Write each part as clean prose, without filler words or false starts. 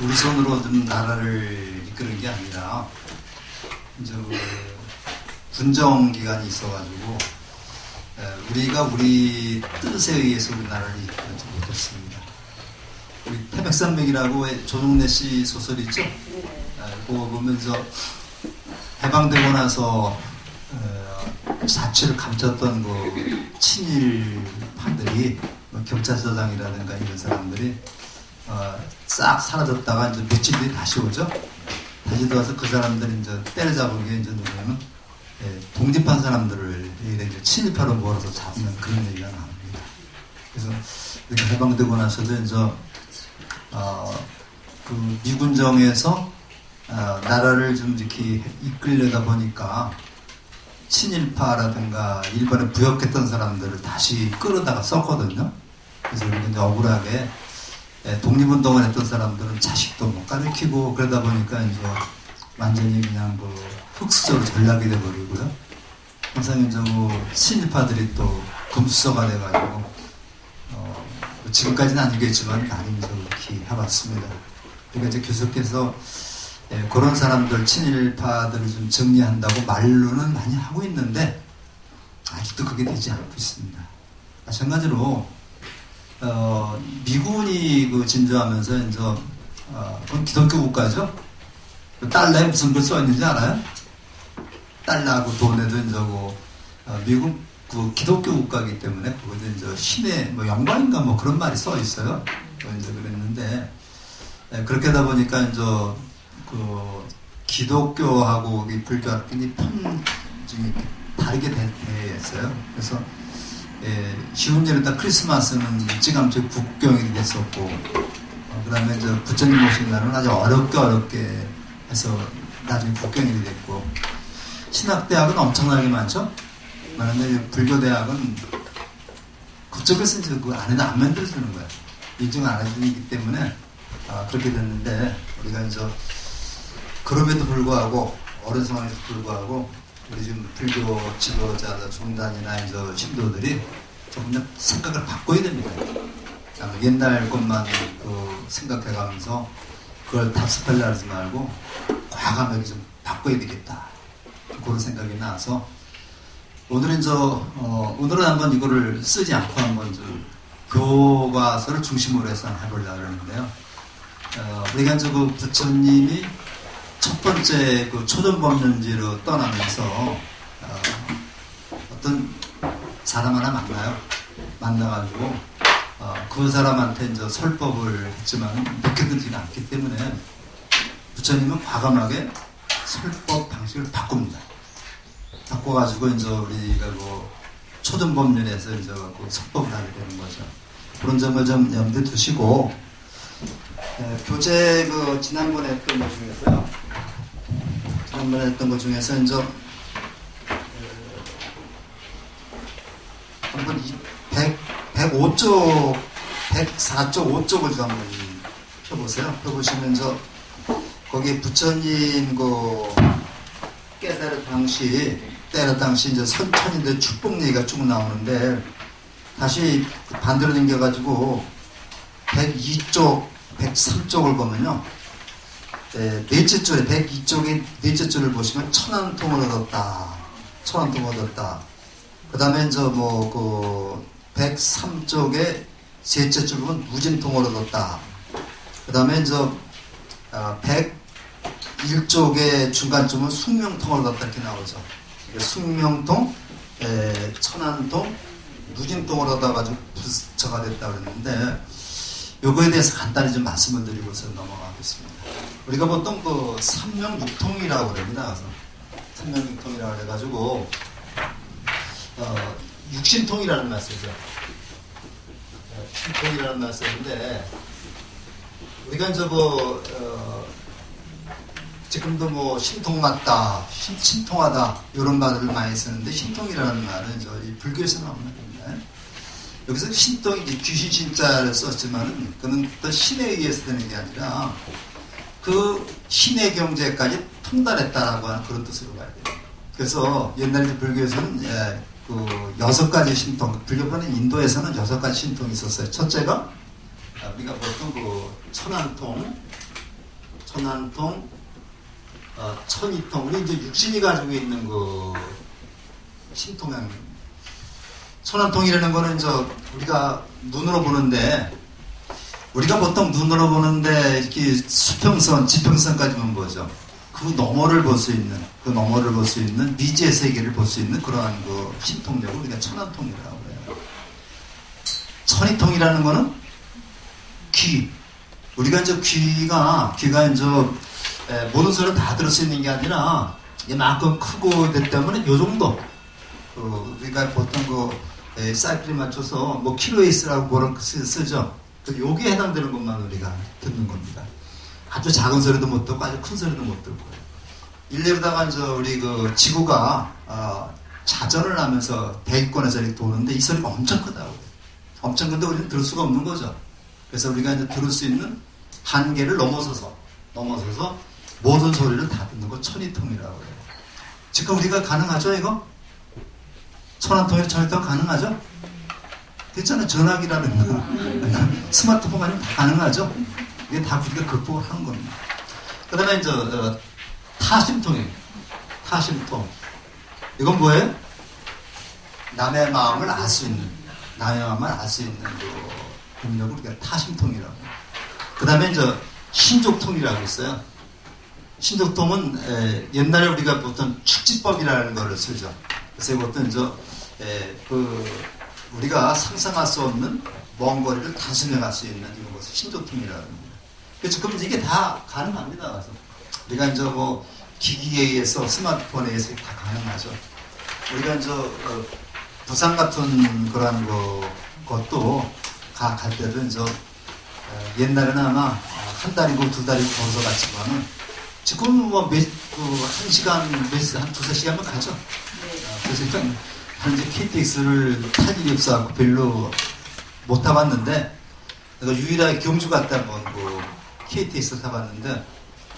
우리 손으로 좀 나라를 이끄는 게 아니라 이제 군정 기간이 있어가지고 우리가 우리 뜻에 의해서 우리나라를 이끌지 못했습니다. 우리 태백산맥이라고 조정래 씨 소설 있죠? 그거 보면서 해방되고 나서 자취를 감췄던 그 친일파들이 경찰서장이라든가 이런 사람들이 싹 사라졌다가 이제 며칠 뒤에 다시 오죠. 다시 들어와서 그 사람들이 이제 때려잡은 게 이제 누구냐면 독립한 사람들을 이제 친일파로 몰아서 잡는 그런 얘기가 나옵니다. 그래서 이렇게 해방되고 나서도 이제 그 미군정에서 나라를 좀 이렇게 이끌려다 보니까 친일파라든가 일본에 부역했던 사람들을 다시 끌어다가 썼거든요. 그래서 우리가 이제 억울하게 독립운동을 했던 사람들은 자식도 못 가르치고 그러다 보니까 이제 완전히 그냥 그 흑수저로 전락이 돼버리고요. 항상 이제 친일파들이 또 금수저가 돼가지고 지금까지는 아니겠지만 많이 이제 그렇게 해봤습니다. 그러니까 이제 계속해서 그런 사람들 친일파들을 좀 정리한다고 말로는 많이 하고 있는데 아직도 그게 되지 않고 있습니다. 마찬가지로 미군이 그 진주하면서 이제 그건 기독교 국가죠. 달러에 무슨 글 써 있는지 알아요? 달러하고 돈에도 이제 미국 그 기독교 국가이기 때문에 그것도 이제 신의 뭐 영광인가 뭐 그런 말이 써 있어요. 이제 그랬는데 그렇게 하다 보니까 이제 그 기독교하고 불교하고 굉장히 편중이 다르게 됐어요. 그래서 쉬운 예로 딱 크리스마스는 일찌감치 국경이 됐었고 그 다음에 이제 부처님 오신 날은 아주 어렵게 해서 나중에 국경이 됐고 신학대학은 엄청나게 많죠. 그런데 불교대학은 그쪽에서 이제 그 안에다 안 만들어주는 거예요. 인증 안 해주기 때문에 그렇게 됐는데 우리가 이제 그럼에도 불구하고 어른 상황에도 불구하고 우리 지금 불교 지도자들 종단이나 이제 신도들이 조금 생각을 바꿔야 됩니다. 옛날 것만 그 생각해가면서 그걸 답습하려 하지 말고 과감하게 좀 바꿔야 되겠다. 그런 생각이 나서 오늘은 오늘은 한번 이거를 쓰지 않고 한번 좀 교과서를 중심으로 해서 해보려고 하는데요. 우리가 이제 그 부처님이 첫 번째 그 초전법륜지로 떠나면서 어떤 사람 하나 만나요. 만나가지고 그 사람한테 이제 설법을 했지만 먹혀들지가 않기 때문에 부처님은 과감하게 설법 방식을 바꿉니다. 바꿔가지고 이제 우리가 그 초전법륜에서 이제 그 설법을 하게 되는 거죠. 그런 점을 좀 염두에 두시고 교재 그 지난번에 했던 것 중에서요. 지난번에 했던 것 중에서 이제 한번 105쪽, 104쪽, 5쪽을 좀 한번 펴보세요. 펴보시면 거기 부처님 그 깨달을 당시 이제 선천인데 축복 얘기가 쭉 나오는데 다시 반대로 당겨가지고 102쪽, 103쪽을 보면요. 넷째 줄에 102쪽의 넷째 줄을 보시면 천안통을 얻었다. 천안통을 얻었다. 그 다음에 이제 그 103쪽에 셋째 줄 보면 무진통을 얻었다. 그 다음에 이제 101쪽의 중간쯤은 숙명통을 얻었다 이렇게 나오죠. 숙명통, 천안통, 무진통을 얻어가지고 부처가 됐다 그랬는데 요거에 대해서 간단히 좀 말씀을 드리고서 넘어가겠습니다. 우리가 보통 그 삼명육통이라고 그럽니다. 삼명육통이라고 해가지고 육신통이라는 말 쓰죠. 육신통이라는 말 쓰는데 우리가 이제 지금도 뭐 신통 맞다, 신통하다 이런 말을 많이 쓰는데 신통이라는 말은 이 불교에서 나오는 겁니다. 여기서 신통이 이제 귀신 신자를 썼지만은 그는 어떤 신에 의해서 되는 게 아니라 그 신의 경제까지 통달했다라고 하는 그런 뜻으로 봐야 돼요. 그래서 옛날 불교에서는 그 6가지 신통, 불교판은 인도에서는 6가지 신통이 있었어요. 첫째가 우리가 보통 그 천안통, 천안통, 천이통. 우리 이제 육신이 가지고 있는 그 신통양. 천안통이라는 거는 우리가 눈으로 보는데, 우리가 보통 눈으로 보는데 이렇게 수평선, 지평선까지만 보죠. 그 너머를 볼 수 있는 미지의 세계를 볼 수 있는 그러한 그 신통력을 우리가 천안통이라고 해요. 천이통이라는 거는 귀. 우리가 귀가 모든 소리를 다 들을 수 있는 게 아니라 이만큼 크고 됐기 때문에 요 정도. 우리가 보통 사이클에 맞춰서 킬로헤이스라고 쓰죠. 여기에 해당되는 것만 우리가 듣는 겁니다. 아주 작은 소리도 못 듣고 아주 큰 소리도 못 듣고요. 일례로다가 우리 지구가 자전을 하면서 대기권에서 이렇게 도는데 이 소리가 엄청 크다고. 엄청 큰데 우리는 들을 수가 없는 거죠. 그래서 우리가 이제 들을 수 있는 한계를 넘어서서 모든 소리를 다 듣는 거 천이통이라고 해요. 지금 우리가 가능하죠, 이거? 천이통 가능하죠? 됐잖아요. 전화기라는 거. 스마트폰 아니면 다 가능하죠? 이게 다 우리가 극복을 하는 겁니다. 그 다음에 타심통이에요. 타심통. 이건 뭐예요? 남의 마음을 알 수 있는 그 능력을 우리가 타심통이라고 해요. 그 다음에 신족통이라고 있어요. 신족통은 옛날에 우리가 보통 축지법이라는 거를 쓰죠. 그래서 이것도 우리가 상상할 수 없는 먼 거리를 단순히 갈 수 있는 이런 것을 신조통이라고 합니다. 지금 이게 다 가능합니다. 그래서 우리가 기기에 의해서 스마트폰에 의해서 다 가능하죠. 우리가 부산 같은 그런 것도 갈 때도 옛날에는 아마 한 달이고 두 달이고 걸어서 갔지만은 지금 한 시간, 한 두세 시간만 가죠. 그래서 현재 KTX를 탈 일이 없어갖고 별로 못 타봤는데, 내가 유일하게 경주 갔다 한번 KTX 타봤는데,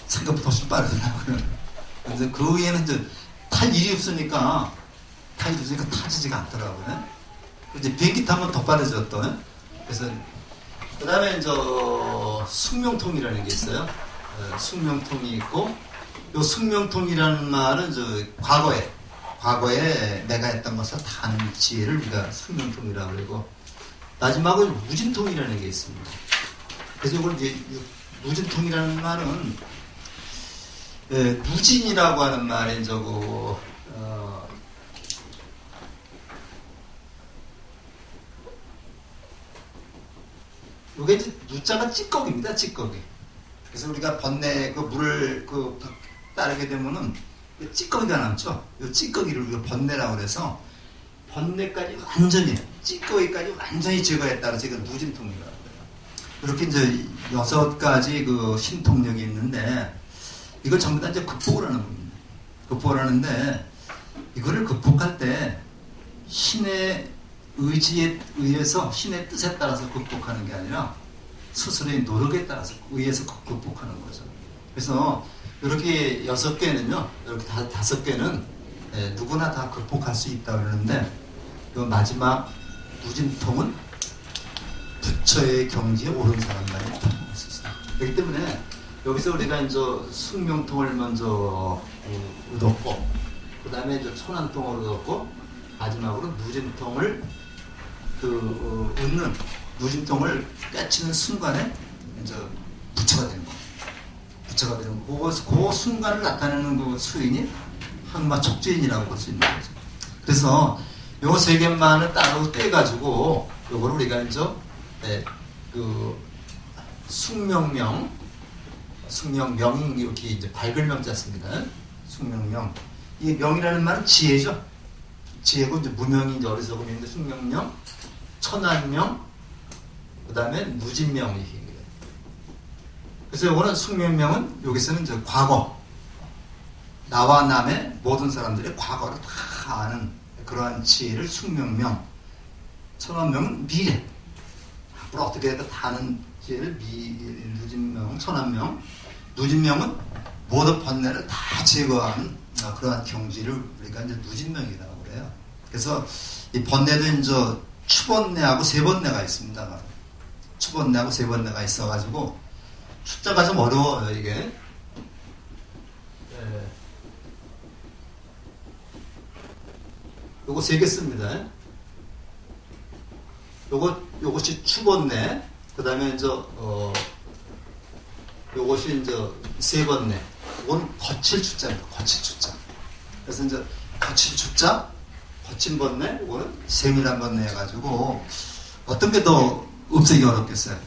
생각보다 훨씬 빠르더라고요. 근데 그 후에는 탈 일이 없으니까 타지지가 않더라고요. 이제 비행기 타면 더 빠르졌던. 그래서, 그 다음에 숙명통이라는 게 있어요. 숙명통이 있고, 요 숙명통이라는 말은 과거에 내가 했던 것을 다 아는 지혜를 우리가 숙명통이라고 그러고, 마지막으로 무진통이라는 게 있습니다. 그래서 이걸 무진통이라는 말은 무진이라고 하는 말인 이게 이제 무자가 찌꺼기입니다. 찌꺼기. 그래서 우리가 번뇌 물을 따르게 되면은 찌꺼기가 남죠. 이 찌꺼기를 우리가 번뇌라고 그래서 번뇌까지 찌꺼기까지 완전히 제거했다 그래서 이걸 무진통이라고 해요. 이렇게 6가지 신통력이 있는데 이걸 전부 다 극복을 하는 겁니다. 극복을 하는데 이거를 극복할 때 신의 의지에 의해서 신의 뜻에 따라서 극복하는 게 아니라 스스로의 노력에 따라서 의해서 극복하는 거죠. 그래서 이렇게 6개는요, 이렇게 5개는 누구나 다 극복할 수 있다고 그러는데, 그 마지막 무진통은 부처의 경지에 오른 사람만이 극복할 수 있어요. 그렇기 때문에 여기서 우리가 숙명통을 먼저 얻었고, 그 다음에 천안통을 얻었고, 마지막으로 무진통을 얻는 무진통을 깨치는 순간에 부처가 되는 거예요. 부처가 되는 거. 그 순간을 나타내는 그 수인이 항마 촉주인이라고 볼 수 있는 거죠. 그래서 요 3개만을 따로 떼가지고 요걸 우리가 숙명명이 이렇게 밝을 명자 씁니다. 숙명명. 이 명이라는 말은 지혜죠. 지혜고 무명이 어리석음인데 숙명명, 천안명, 그 다음에 무진명 이렇게. 그래서 이거는 숙명명은 여기서는 과거, 나와 남의 모든 사람들의 과거를 다 아는 그러한 지혜를 숙명명, 천안명은 미래, 앞으로 어떻게 해도 다 아는 지혜를 무진명, 천안명, 무진명은 모든 번뇌를 다 제거하는 그러한 경지를 우리가 무진명이라고 그래요. 그래서 이 번뇌도 추번뇌하고 세번뇌가 있습니다. 추번뇌하고 세번뇌가 있어가지고 숫자가 좀 어려워요, 이게. 요거 세 개 씁니다. 요것이 추번내. 그 다음에 이제, 요것이 이제 세 번내. 이건 거칠 추자입니다. 거칠 추자. 그래서 이제 거칠 추자, 거친 번내, 이거는 세밀한 번내 해가지고, 어떤 게 더 없애기 어렵겠어요?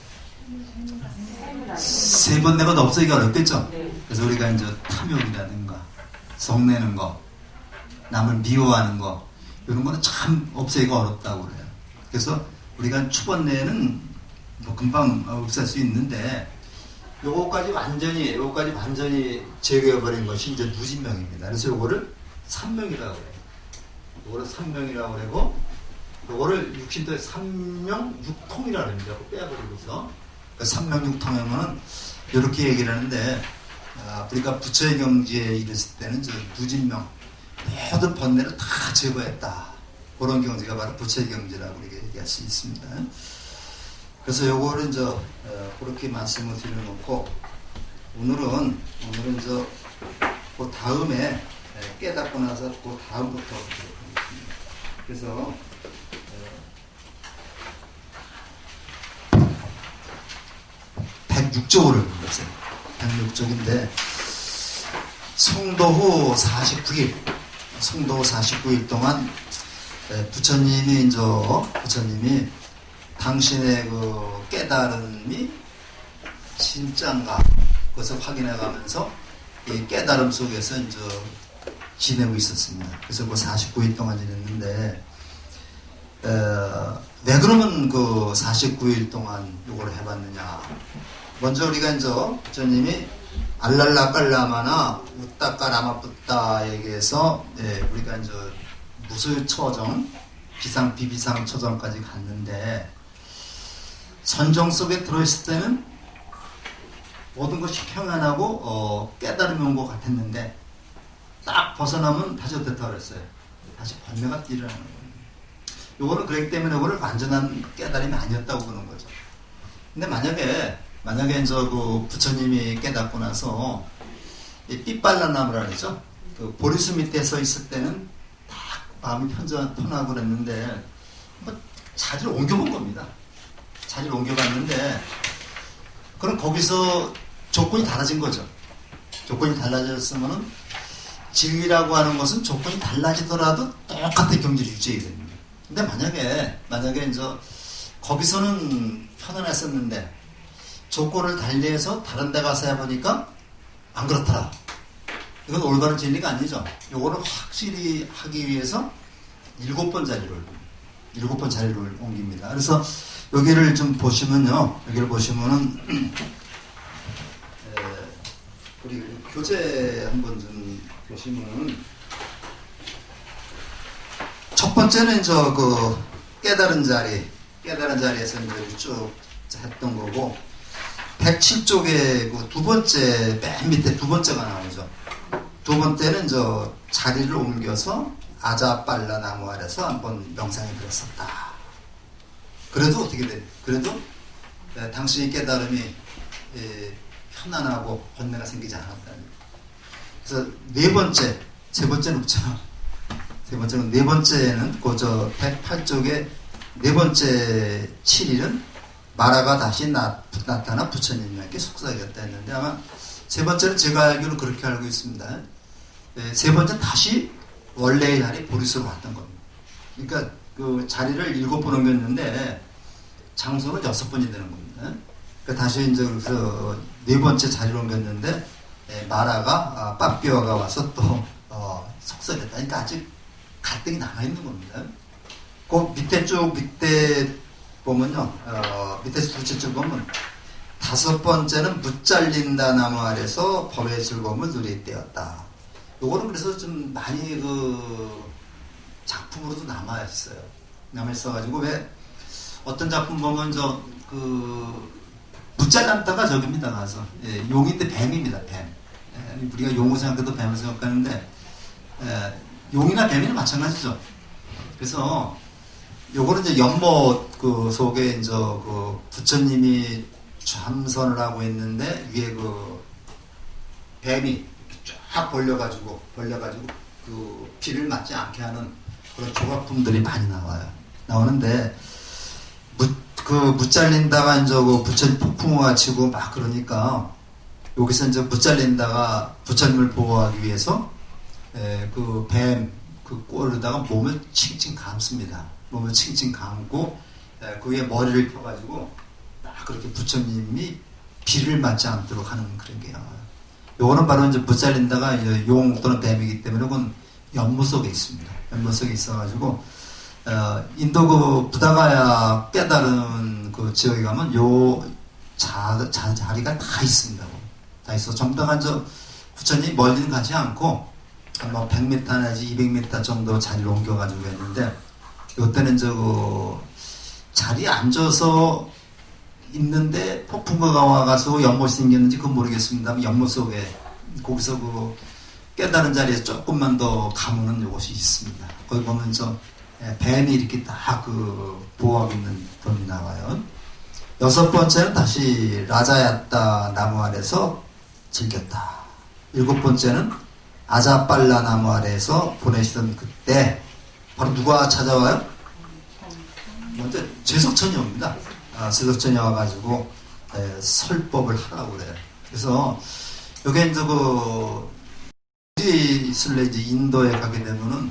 세 번내가 더 없애기 어렵겠죠? 그래서 우리가 이제 탐욕이라든가, 성내는 거, 남을 미워하는 거, 이런 거는 참 없애기가 어렵다고 그래요. 그래서 우리가 추번내는 뭐 금방 없앨 수 있는데, 요거까지 완전히 제거해버린 것이 이제 누진명입니다. 그래서 요거를 삼명이라고 그래요. 요거를 삼명이라고 그러고, 요거를 육신도의 삼명 육통이라고 합니다. 빼버리고서. 그러니까 삼명 육통하면은, 이렇게 얘기를 하는데, 우리가 부처의 경지에 이르을 때는 저 누진명, 모든 번뇌를 다 제거했다. 그런 경지가 바로 부처의 경지라고 이렇게 얘기할 수 있습니다. 그래서 요거를 이제 그렇게 말씀을 드려놓고 오늘은 그 다음에 깨닫고 나서 그 다음부터 드리겠습니다. 그래서 106쪽을 보세요. 106쪽인데 송도후 49일 동안 부처님이 당신의 그 깨달음이 진짜인가 그것을 확인해 가면서 이 깨달음 속에서 이제 지내고 있었습니다. 그래서 그 49일 동안 지냈는데 왜 그러면 그 49일 동안 이걸 해봤느냐? 먼저 우리가 이제 부처님이 알랄라깔라마나 우따까라마뿌따에게서 우리가 이제 무술처정 비비상 처정까지 갔는데 선정 속에 들어있을 때는 모든 것이 평안하고 깨달음이 온 것 같았는데 딱 벗어나면 다시 어떻다 그랬어요? 다시 번뇌가 일어나는 거예요. 요거는 그렇기 때문에 이거를 완전한 깨달음이 아니었다고 보는 거죠. 근데 만약에 이제 그 부처님이 깨닫고 나서 이 삐빨라나무라 그러죠. 그 보리수 밑에 서 있을 때는 딱 마음이 편하고 그랬는데 뭐 자리를 옮겨본 겁니다. 자리를 옮겨봤는데 그럼 거기서 조건이 달라진 거죠. 조건이 달라졌으면은 진리라고 하는 것은 조건이 달라지더라도 똑같은 경지를 유지해야 됩니다. 근데 만약에 이제 거기서는 편안했었는데 조건을 달리해서 다른 데 가서 해보니까 안 그렇더라. 이건 올바른 진리가 아니죠. 요거를 확실히 하기 위해서 7번 자리를 옮깁니다. 그래서 여기를 좀 보시면요. 여기를 보시면은 우리 교재 한번 좀 보시면은 첫 번째는 그 깨달은 자리에서 이제 쭉 했던 거고 107쪽에 그 두 번째 맨 밑에 두 번째가 나오죠. 두 번째는 저 자리를 옮겨서 아자빨라 나무 아래서 한번 명상에 들었었다. 그래도 어떻게 돼? 그래도 당신의 깨달음이 편안하고 번뇌가 생기지 않았다는. 그래서 세 번째는 없잖아. 네 번째는 그 저 108쪽에 네 번째 7일은 마라가 다시 나타나 부처님에게 속삭였다 했는데 아마 세 번째는 제가 알기로는 그렇게 알고 있습니다. 세 번째는 다시 원래의 자리 보리수로 왔던 겁니다. 그러니까 그 자리를 7번 옮겼는데 장소는 6번이 되는 겁니다. 그러니까 다시 이제 그래서 네 번째 자리로 옮겼는데 마라가 빠삐어가 와서 또 속삭였다. 그러니까 아직 갈등이 남아있는 겁니다. 그 밑에 보면요. 밑에 둘째 줄 보면 5번째는 무잘린다 나무 아래서 법의 즐거움을 누릴 때였다. 요거는 그래서 좀 많이 그 작품으로도 남아있어가지고 왜 어떤 작품 보면 무잘란다가 저깁니다. 가서 용인데 뱀입니다. 뱀. 우리가 용을 생각해도 뱀을 생각하는데 용이나 뱀이나 마찬가지죠. 그래서 요거는 이제 연못 그 속에 이제 그 부처님이 참선을 하고 있는데 위에 그 뱀이 쫙 벌려가지고 그 비를 맞지 않게 하는 그런 조각품들이 많이 나와요. 나오는데 무 잘린다가 이제 부처님 폭풍우가 치고 막 그러니까 여기서 이제 무 잘린다가 부처님을 보호하기 위해서 그 뱀 그 꼴에다가 몸을 칭칭 감습니다. 몸을 칭칭 감고 그 위에 머리를 펴가지고 딱 그렇게 부처님이 비를 맞지 않도록 하는 그런 게 나와요. 요거는 바로 이제 무 잘린다가 이제 용 또는 뱀이기 때문에 그건 연못 속에 있습니다. 연못 속에 있어가지고 인도 그 부다가야 깨달은 그 지역에 가면 요 자리가 다 있습니다. 다 있어. 전부 다 저 부처님이 멀리는 가지 않고 뭐 100m 내지 200m 정도 자리를 옮겨가지고 했는데 요때는 그 자리에 앉아서 있는데 폭풍우가 와가지고 연못이 생겼는지 그건 모르겠습니다만 연못 속에 거기서 그 깨달은 자리에서 조금만 더 가면은 요것이 있습니다. 거기 보면 뱀이 이렇게 딱 그 보호하고 있는 돈이 나와요. 6번째는 다시 라자야따 나무 아래서 즐겼다. 7번째는 아자빨라 나무 아래에서 보내시던 그때 바로 누가 찾아와요? 먼저 제석천이 옵니다. 제석천이 와가지고 설법을 하라고 그래요. 그래서 여기 이제 있을래 이제 인도에 가게 되면은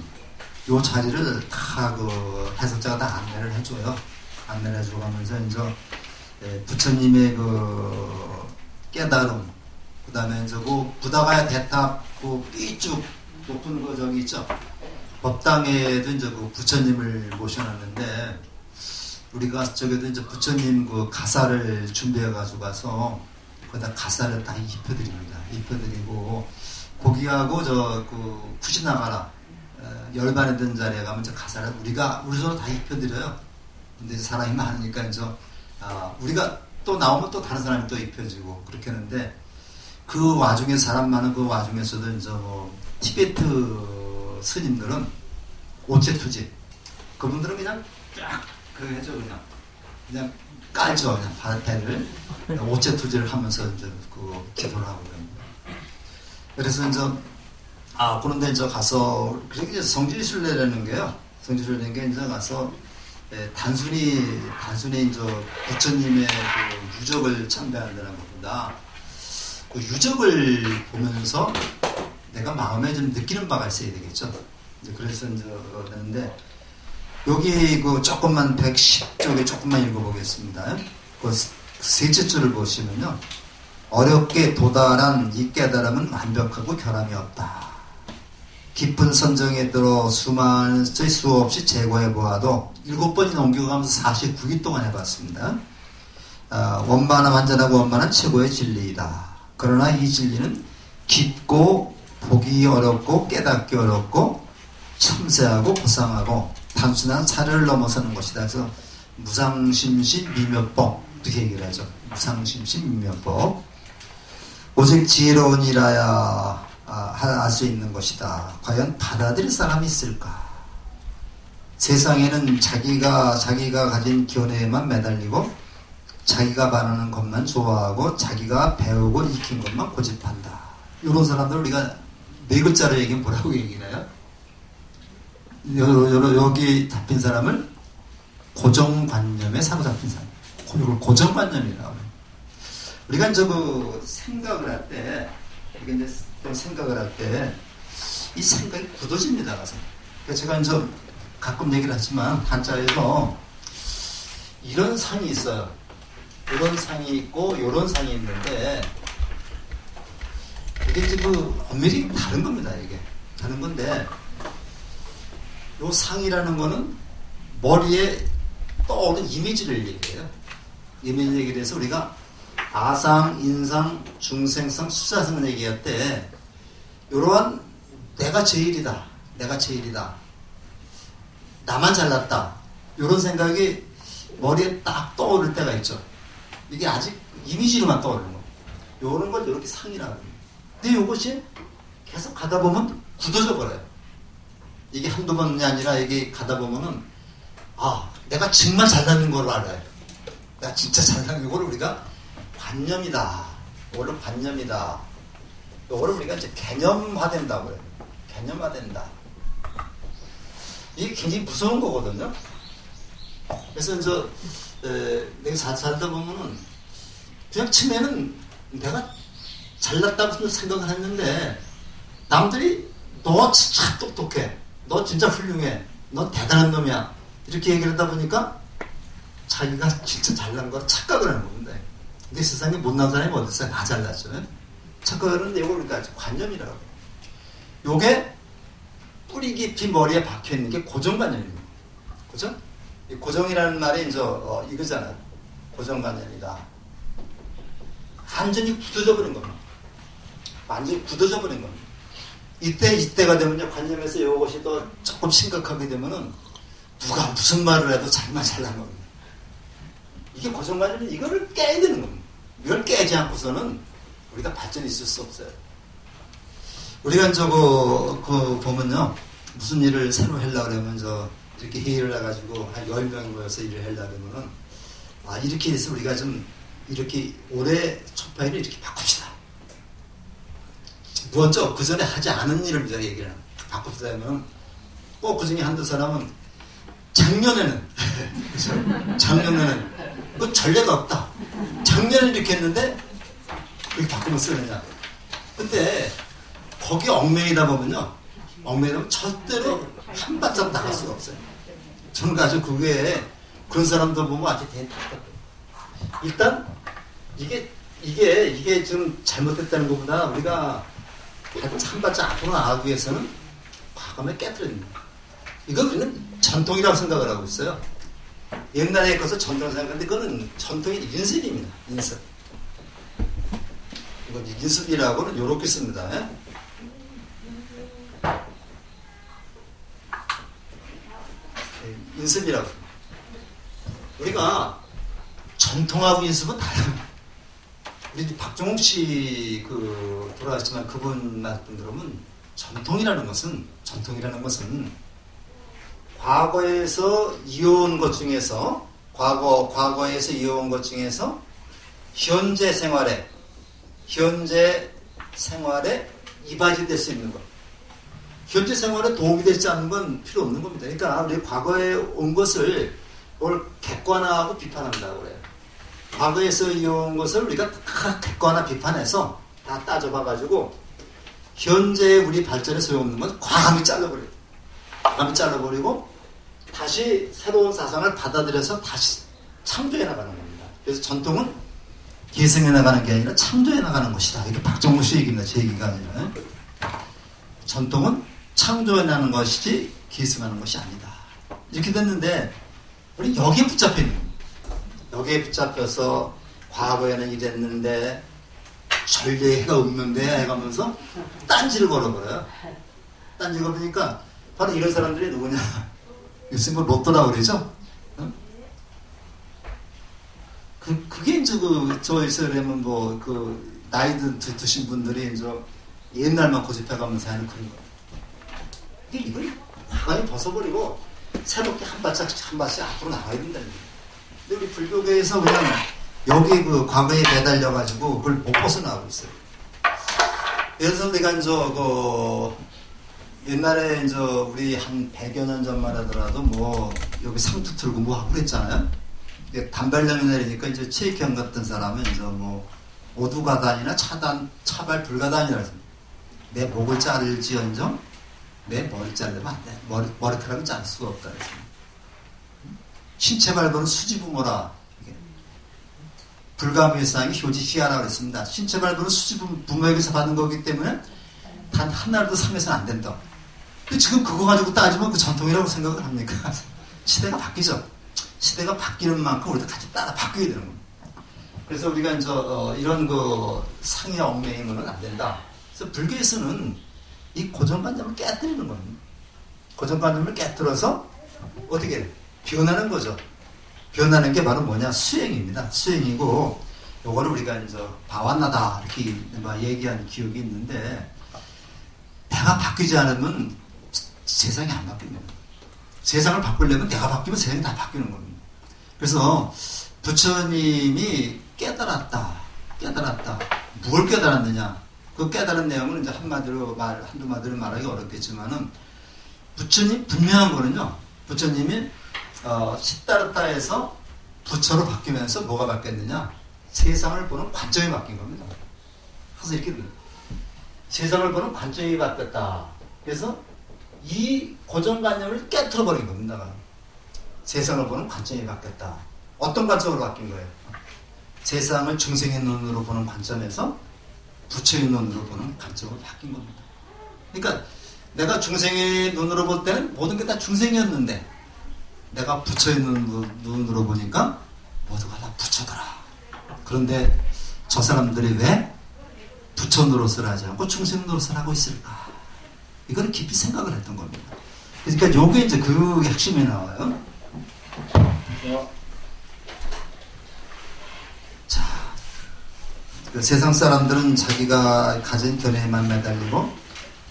요 자리를 다 그 해석자가 다 안내를 해줘요. 안내를 해주고 가면서 이제 부처님의 그 깨달음, 그 다음에 이제 그 부다가야 대탑 그 삐쭉 높은 거 저기 있죠. 법당에도 이제 그 부처님을 모셔놨는데 우리가 저기도 이제 부처님 그 가사를 준비해가지고 가서 거기다 가사를 다 입혀드립니다. 입혀드리고 고기하고 그 쿠시나가라 열반에 든 자리에 가면 저 가사를 우리 손으로 다 입혀드려요. 근데 사람이 많으니까 이제 우리가 또 나오면 또 다른 사람이 또 입혀지고 그렇게 하는데 그 와중에 사람 많은 그 와중에서도 이제 티베트 스님들은 오체투지 그분들은 그냥 쫙 그 해줘 그냥 깔죠 그냥 배를 오체투지를 하면서 이제 그 기도를 하고 그럽니다. 그래서 이제 그런데 이제 가서 그렇게 이제 성지순례라는 게요. 성지순례라는 게 이제 가서 단순히 이제 부처님의 그 유적을 참배한다는 것보다 그 유적을 보면서 내가 마음에 좀 느끼는 바가 있어야 되겠죠. 이제 그래서 이제 그러는데 여기 그 조금만 110쪽에 조금만 읽어보겠습니다. 그 셋째 줄을 보시면요. 어렵게 도달한 이 깨달음은 완벽하고 결함이 없다. 깊은 선정에 들어 수많은 수 없이 제거해 보아도 7번이나 옮겨가면서 49기 동안 해봤습니다. 원만한 완전하고 원만한 최고의 진리이다. 그러나 이 진리는 깊고 보기 어렵고 깨닫기 어렵고 참새하고 고상하고 단순한 사례를 넘어서는 것이다. 그래서 무상심심 미묘법 이렇게 얘기를 하죠. 무상심심 미묘법. 오직 지혜로운이라야 알 수 있는 것이다. 과연 받아들일 사람이 있을까? 세상에는 자기가 가진 견해에만 매달리고 자기가 바라는 것만 좋아하고 자기가 배우고 익힌 것만 고집한다. 이런 사람들 우리가 네 글자로 얘기하면 뭐라고 얘기해요? 여기 잡힌 사람을 고정관념에 사로잡힌 사람. 이걸 고정관념이라고 해요. 우리가 이제 그 생각을 할 때, 이게 이제 생각을 할 때, 이 생각이 굳어집니다. 그래서 제가 이제 가끔 얘기를 하지만, 한자에서 이런 상이 있어요. 이런 상이 있고, 이런 상이 있는데, 이게 이제 그 엄밀히 다른 겁니다. 이게. 다른 건데, 요 상이라는 거는 머리에 떠오르는 이미지를 얘기해요. 이미지 얘기를 해서 우리가 아상, 인상, 중생상, 수자상을 얘기할 때 이러한 내가 제일이다. 나만 잘났다. 이런 생각이 머리에 딱 떠오를 때가 있죠. 이게 아직 이미지로만 떠오르는 거. 이런 걸 이렇게 상이라고 해요. 근데 이것이 계속 가다 보면 굳어져 버려요. 이게 한두 번이 아니라 이게 가다 보면은 내가 정말 잘나는 걸 알아요. 내가 진짜 잘나는 걸 우리가 관념이다. 이거를 관념이다. 이거를 우리가 이제 개념화된다고 해요. 개념화된다. 이게 굉장히 무서운 거거든요. 그래서 내가 살다 보면은 그냥 처음에는 내가 잘났다고 생각을 했는데 남들이 너 진짜 똑똑해, 너 진짜 훌륭해, 너 대단한 놈이야 이렇게 얘기를 하다 보니까 자기가 진짜 잘난 거 착각을 하는 겁니다. 근데 세상에 못난 사람이 어디 있어요? 다 잘났죠. 착각을 하는데 이걸 우리가 관념이라고. 요게 뿌리 깊이 머리에 박혀있는 게 고정관념입니다. 그죠? 이 고정이라는 말이 이제 이거잖아요. 고정관념이다. 완전히 굳어져 버린 겁니다. 완전히 굳어져 버린 겁니다. 이때가 되면요, 관념에서 이것이 더 조금 심각하게 되면은 누가 무슨 말을 해도 자기만 잘난 겁니다. 이게 고정관념이 이거를 깨야 되는 겁니다. 이걸 깨지 않고서는 우리가 발전이 있을 수 없어요. 우리가 보면요, 무슨 일을 새로 하려고 그러면 이렇게 회의를 해가지고 한 10명이 모여서 일을 하려고 그러면은 이렇게 해서 우리가 좀 이렇게 올해 첫 파일을 이렇게 바꿉시다. 무엇죠? 그 전에 하지 않은 일을 우리가 얘기를 바꿉시다 하면 꼭 그 중에 한두 사람은 작년에는 그 전례가 없다. 작년에 이렇게 했는데 이렇게 바꾸면 쓰느냐. 근데 거기 얽매이다 보면요, 얽매이면 절대로 한 발짝 나갈 수가 없어요. 저는 아주 그 외에 그런 사람들 보면 아주 대단해요. 일단 이게 좀 잘못됐다는 것보다 우리가 한 발짝 앞으로 나가기 위해서는 과감하게 깨뜨려야 됩니다. 이거 우리는 전통이라고 생각을 하고 있어요. 옛날에 것을 전통이라고 생각하는데 그거는 전통의 인습입니다. 인습. 이건 인습이라고는 이렇게 씁니다. 인습이라고. 우리가 전통하고 인습은 다릅니다. 우리 박종욱 씨 돌아가셨지만 그분 말씀 들으면 전통이라는 것은 과거에서 이어온 것 중에서 과거에서 이어온 것 중에서 현재 생활에 이바지 될 수 있는 것. 현재 생활에 도움이 되지 않는 건 필요 없는 겁니다. 그러니까 우리 과거에 온 것을 객관화하고 비판한다고 그래요. 과거에서 이어온 것을 우리가 다 객관화 비판해서 다 따져봐가지고 현재 우리 발전에 소용없는 건 과감히 잘라버리고 다시 새로운 사상을 받아들여서 다시 창조해 나가는 겁니다. 그래서 전통은 계승해 나가는 게 아니라 창조해 나가는 것이다. 이게 박정우 씨 얘기입니다. 제 얘기가 아니라. 전통은 창조해 나가는 것이지 계승하는 것이 아니다. 이렇게 됐는데 우리 여기에 붙잡혀 있는 겁니다. 여기에 붙잡혀서 과거에는 이랬는데 전례가 없는데 해가면서 딴지를 걸어버려요. 딴지 걸으니까 바로 이런 사람들이 누구냐. 요새 로또라고 그러죠? 응? 그게 이제 저에서라면 나이 드신 분들이 이제 옛날만 고집해가면서 하는 그런 거. 이걸 과감히 벗어버리고 새롭게 한 발짝 앞으로 나가야 된다는 거예요. 근데 우리 불교계에서 그냥 여기 과거에 매달려가지고 그걸 못 벗어나가고 있어요. 그래서 내가 옛날에 우리 한 100여 년 전만 하더라도 여기 상투 틀고 하고 그랬잖아요. 단발령이 내리니까 이제 최익형 같은 사람은 오두가단이나 차발 불가단이라 해서 내 목을 자를지언정 내 머리 자르면 안 돼. 머리카락은 자를 수가 없다. 그래서 신체 발부는 수지부모라. 불가무의상이 효지 희하라고 그랬습니다. 신체 발부는 수지부모에게서 받은 거기 때문에 단 하나라도 상해서는 안 된다. 근데 지금 그거 가지고 따지면 그 전통이라고 생각을 합니까? 시대가 바뀌죠. 시대가 바뀌는 만큼 우리도 같이 따라 바뀌어야 되는 겁니다. 그래서 우리가 이런 상해 얽매이면 안 된다. 그래서 불교에서는 이 고정관념을 깨뜨리는 겁니다. 고정관념을 깨뜨려서 어떻게 변하는 거죠. 변하는 게 바로 뭐냐? 수행입니다. 수행이고 요거를 우리가 바완나다 이렇게 얘기한 기억이 있는데 내가 바뀌지 않으면 세상이 안 바뀝니다. 세상을 바꾸려면 내가 바뀌면 세상이 다 바뀌는 겁니다. 그래서 부처님이 깨달았다. 뭘 깨달았느냐? 그 깨달은 내용은 한두 마디로 말하기 어렵겠지만은 부처님 분명한 거는요. 부처님이 시다르타에서 부처로 바뀌면서 뭐가 바뀌었느냐? 세상을 보는 관점이 바뀐 겁니다. 그래서 이렇게 세상을 보는 관점이 바뀌었다. 그래서 이 고정관념을 깨트려 버린 겁니다. 세상을 보는 관점이 바뀌었다. 어떤 관점으로 바뀐 거예요? 세상을 중생의 눈으로 보는 관점에서 부처의 눈으로 보는 관점으로 바뀐 겁니다. 그러니까 내가 중생의 눈으로 볼 때는 모든 게 다 중생이었는데 내가 부처의 눈으로 보니까 모두가 다 부처더라. 그런데 저 사람들이 왜 부처 노릇을 하지 않고 중생 노릇을 하고 있을까? 이거는 깊이 생각을 했던 겁니다. 그러니까 요게 이제 그 핵심이 나와요. 자, 그 세상 사람들은 자기가 가진 견해에만 매달리고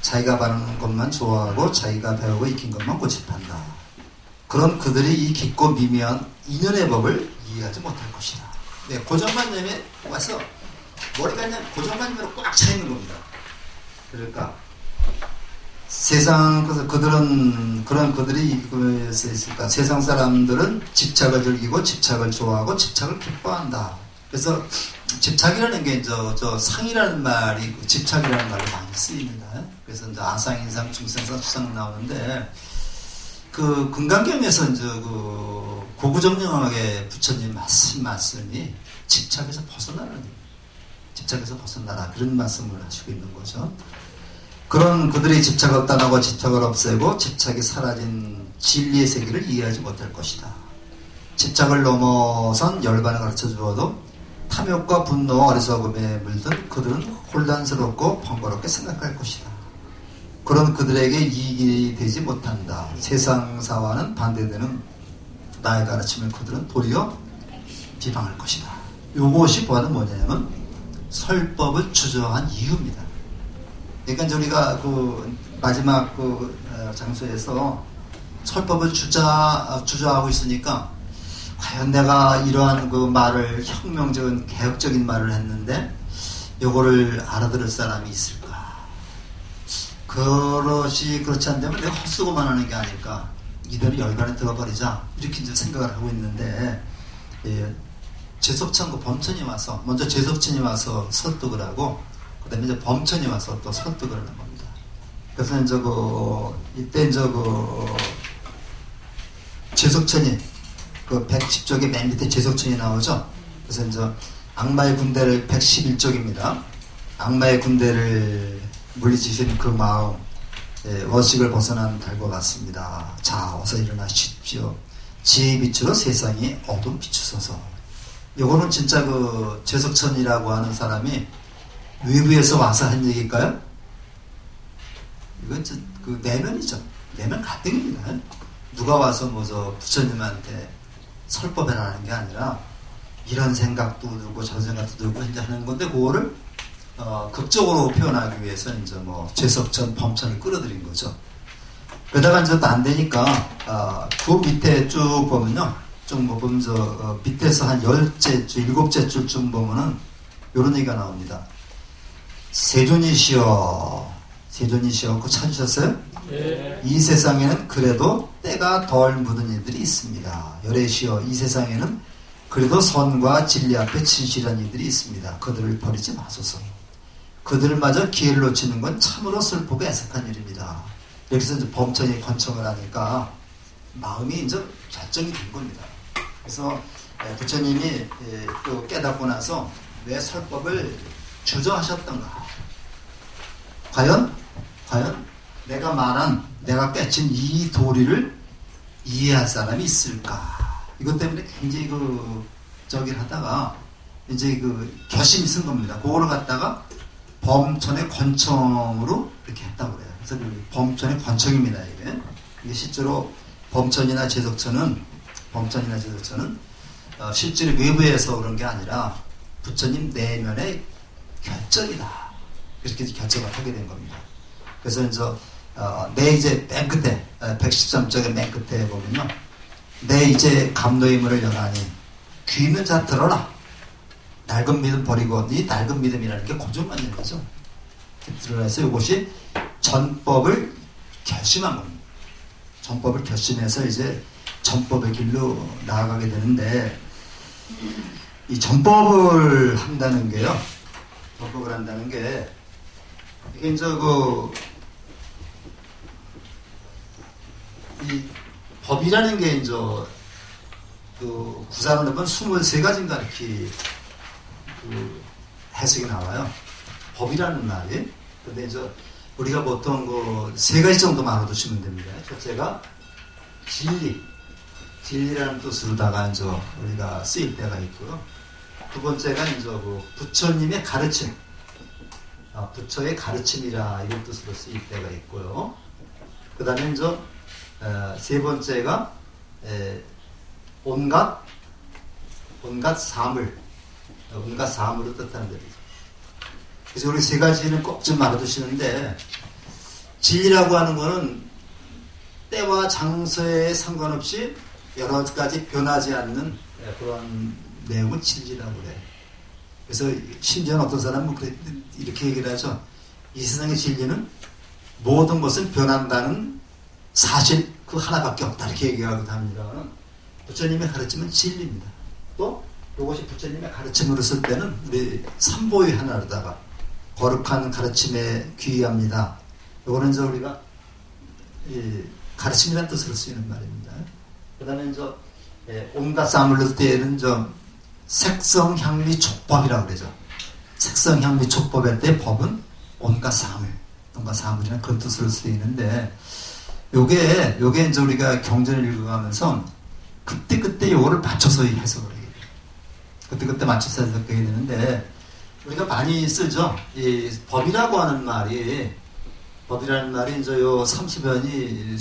자기가 바라는 것만 좋아하고 자기가 배우고 익힌 것만 고집한다. 그런 그들이 이 깊고 미묘한 인연의 법을 이해하지 못할 것이다. 네, 고정관념에 와서 머리가 그냥 고정관념으로 꽉 차 있는 겁니다. 그러니까 세상 그래서 그들은 그런 그들이 이것에 있을까? 세상 사람들은 집착을 즐기고 집착을 좋아하고 집착을 기뻐한다. 그래서 집착이라는 게 저 상이라는 말이 집착이라는 말로 많이 쓰입니다. 그래서 이제 아상, 인상, 중생상, 수상 나오는데 그 금강경에서 이제 그 고구정령하게 부처님 말씀이 집착에서 벗어나라는 집착에서 벗어나라 그런 말씀을 하시고 있는 거죠. 그런 그들의 집착을 떠나고 집착을 없애고 집착이 사라진 진리의 세계를 이해하지 못할 것이다. 집착을 넘어선 열반을 가르쳐 주어도 탐욕과 분노, 어리석음에 물든 그들은 혼란스럽고 번거롭게 생각할 것이다. 그런 그들에게 이익이 되지 못한다. 세상사와는 반대되는 나의 가르침을 그들은 도리어 비방할 것이다. 이것이 뭐하는 뭐냐면 설법을 주저한 이유입니다. 그러니까 우리가 그 마지막 그 장소에서 설법을 주저하고 있으니까 과연 내가 이러한 그 말을 혁명적인 개혁적인 말을 했는데 요거를 알아들을 사람이 있을까? 그렇지 않다면 내가 헛수고만 하는 게 아닐까? 이대로 열반에 들어버리자 이렇게 이제 생각을 하고 있는데 제석천 그 범천이 와서 먼저 제석천이 와서 설득을 하고 그 다음에 이제 범천이 와서 또 설득을 하는 겁니다. 그래서 이제 이때 이제 제석천이 그 110쪽의 맨 밑에 제석천이 나오죠. 그래서 이제 악마의 군대를 111쪽입니다. 악마의 군대를 물리치신 그 마음, 원칙을 벗어난 달과 같습니다. 자, 어서 일어나십시오. 지혜의 빛으로 세상이 어둠 비추소서. 요거는 진짜 그 제석천이라고 하는 사람이 외부에서 와서 한 얘기일까요? 이건 그 내면이죠. 내면 갈등입니다. 누가 와서 뭐저 부처님한테 설법해라는 게 아니라 이런 생각도 들고 저런 생각도 들고 이제 하는 건데 그거를 극적으로 표현하기 위해서 이제 뭐 제석천, 범천을 끌어들인 거죠. 그러다가 이제 또 안 되니까 그 밑에 쭉 보면요, 쭉 보면 밑에서 한 10째 줄, 7째 줄쯤 보면은 이런 얘기가 나옵니다. 세존이시여, 세존이시여, 그거 찾으셨어요? 네. 이 세상에는 그래도 때가 덜 묻은 이들이 있습니다. 열애시여, 이 세상에는 그래도 선과 진리 앞에 진실한 이들이 있습니다. 그들을 버리지 마소서. 그들마저 기회를 놓치는 건 참으로 슬프고 애석한 일입니다. 여기서 이제 범천이 권청을 하니까 마음이 이제 결정이 된 겁니다. 그래서 부처님이 또 깨닫고 나서 왜 설법을 주저하셨던가? 과연 내가 깨친 이 도리를 이해할 사람이 있을까? 이것 때문에 굉장히 저기를 하다가 이제 결심이 쓴 겁니다. 그거를 갖다가 범천의 권청으로 이렇게 했다고 그래요. 그래서 범천의 권청입니다. 이게 실제로 범천이나 제석천은 실제로 외부에서 그런 게 아니라 부처님 내면의 결정이다. 이렇게 결정을 하게 된 겁니다. 그래서 이제 맨 끝에 113쪽의 맨 끝에 보면요, 내 이제 감노의문을 열하니 귀 있는 자 들어라. 낡은 믿음 버리고, 이 낡은 믿음이라는 게 고정관념이죠. 들어라서 이것이 전법을 결심한 겁니다. 전법을 결심해서 이제 전법의 길로 나아가게 되는데, 이 전법을 한다는 게요, 전법을 한다는 게, 이게 이제 이 법이라는 게 이제 구사를 하면 23가지인가 이렇게 해석이 나와요. 법이라는 말이. 근데 이제 우리가 보통 3가지 정도만 알아두시면 됩니다. 첫째가 진리라는 뜻으로다가 이제 우리가 쓰일 때가 있고요. 두 번째가 이제 부처님의 가르침, 부처의 가르침이라 이런 뜻으로 쓰일 때가 있고요. 그 다음에 이제 세 번째가 온갖 사물, 온갖 사물을 뜻하는 데죠. 그래서 우리 3가지는 꼭 좀 알아두시는데, 진리라고 하는 거는 때와 장소에 상관없이 여러 가지 변하지 않는 그런 내용을 진리라고 그래요. 그래서 심지어는 어떤 사람은 이렇게 얘기를 하죠. 이 세상의 진리는 모든 것은 변한다는 사실 그 하나밖에 없다, 이렇게 얘기하기도 합니다. 부처님의 가르침은 진리입니다. 또 이것이 부처님의 가르침으로 쓸 때는 우리 삼보의 하나로다가 거룩한 가르침에 귀의합니다. 이거는 이제 우리가 가르침이라는 뜻으로 쓰이는 말입니다. 그 다음에 이제 온갖 사물로 때에는 색성, 향미, 촉법이라고 그러죠. 색성, 향미, 촉법일 때 법은 온갖 사물, 온갖 사물이라는 그런 뜻으로 쓰이는데, 요게 이제 우리가 경전을 읽어가면서 그때 요거를 맞춰서 해석을 해야 돼요. 그때 맞춰서 해석해야 되는데, 우리가 많이 쓰죠. 이 법이라고 하는 말이, 법이라는 말이 이제 요 30연이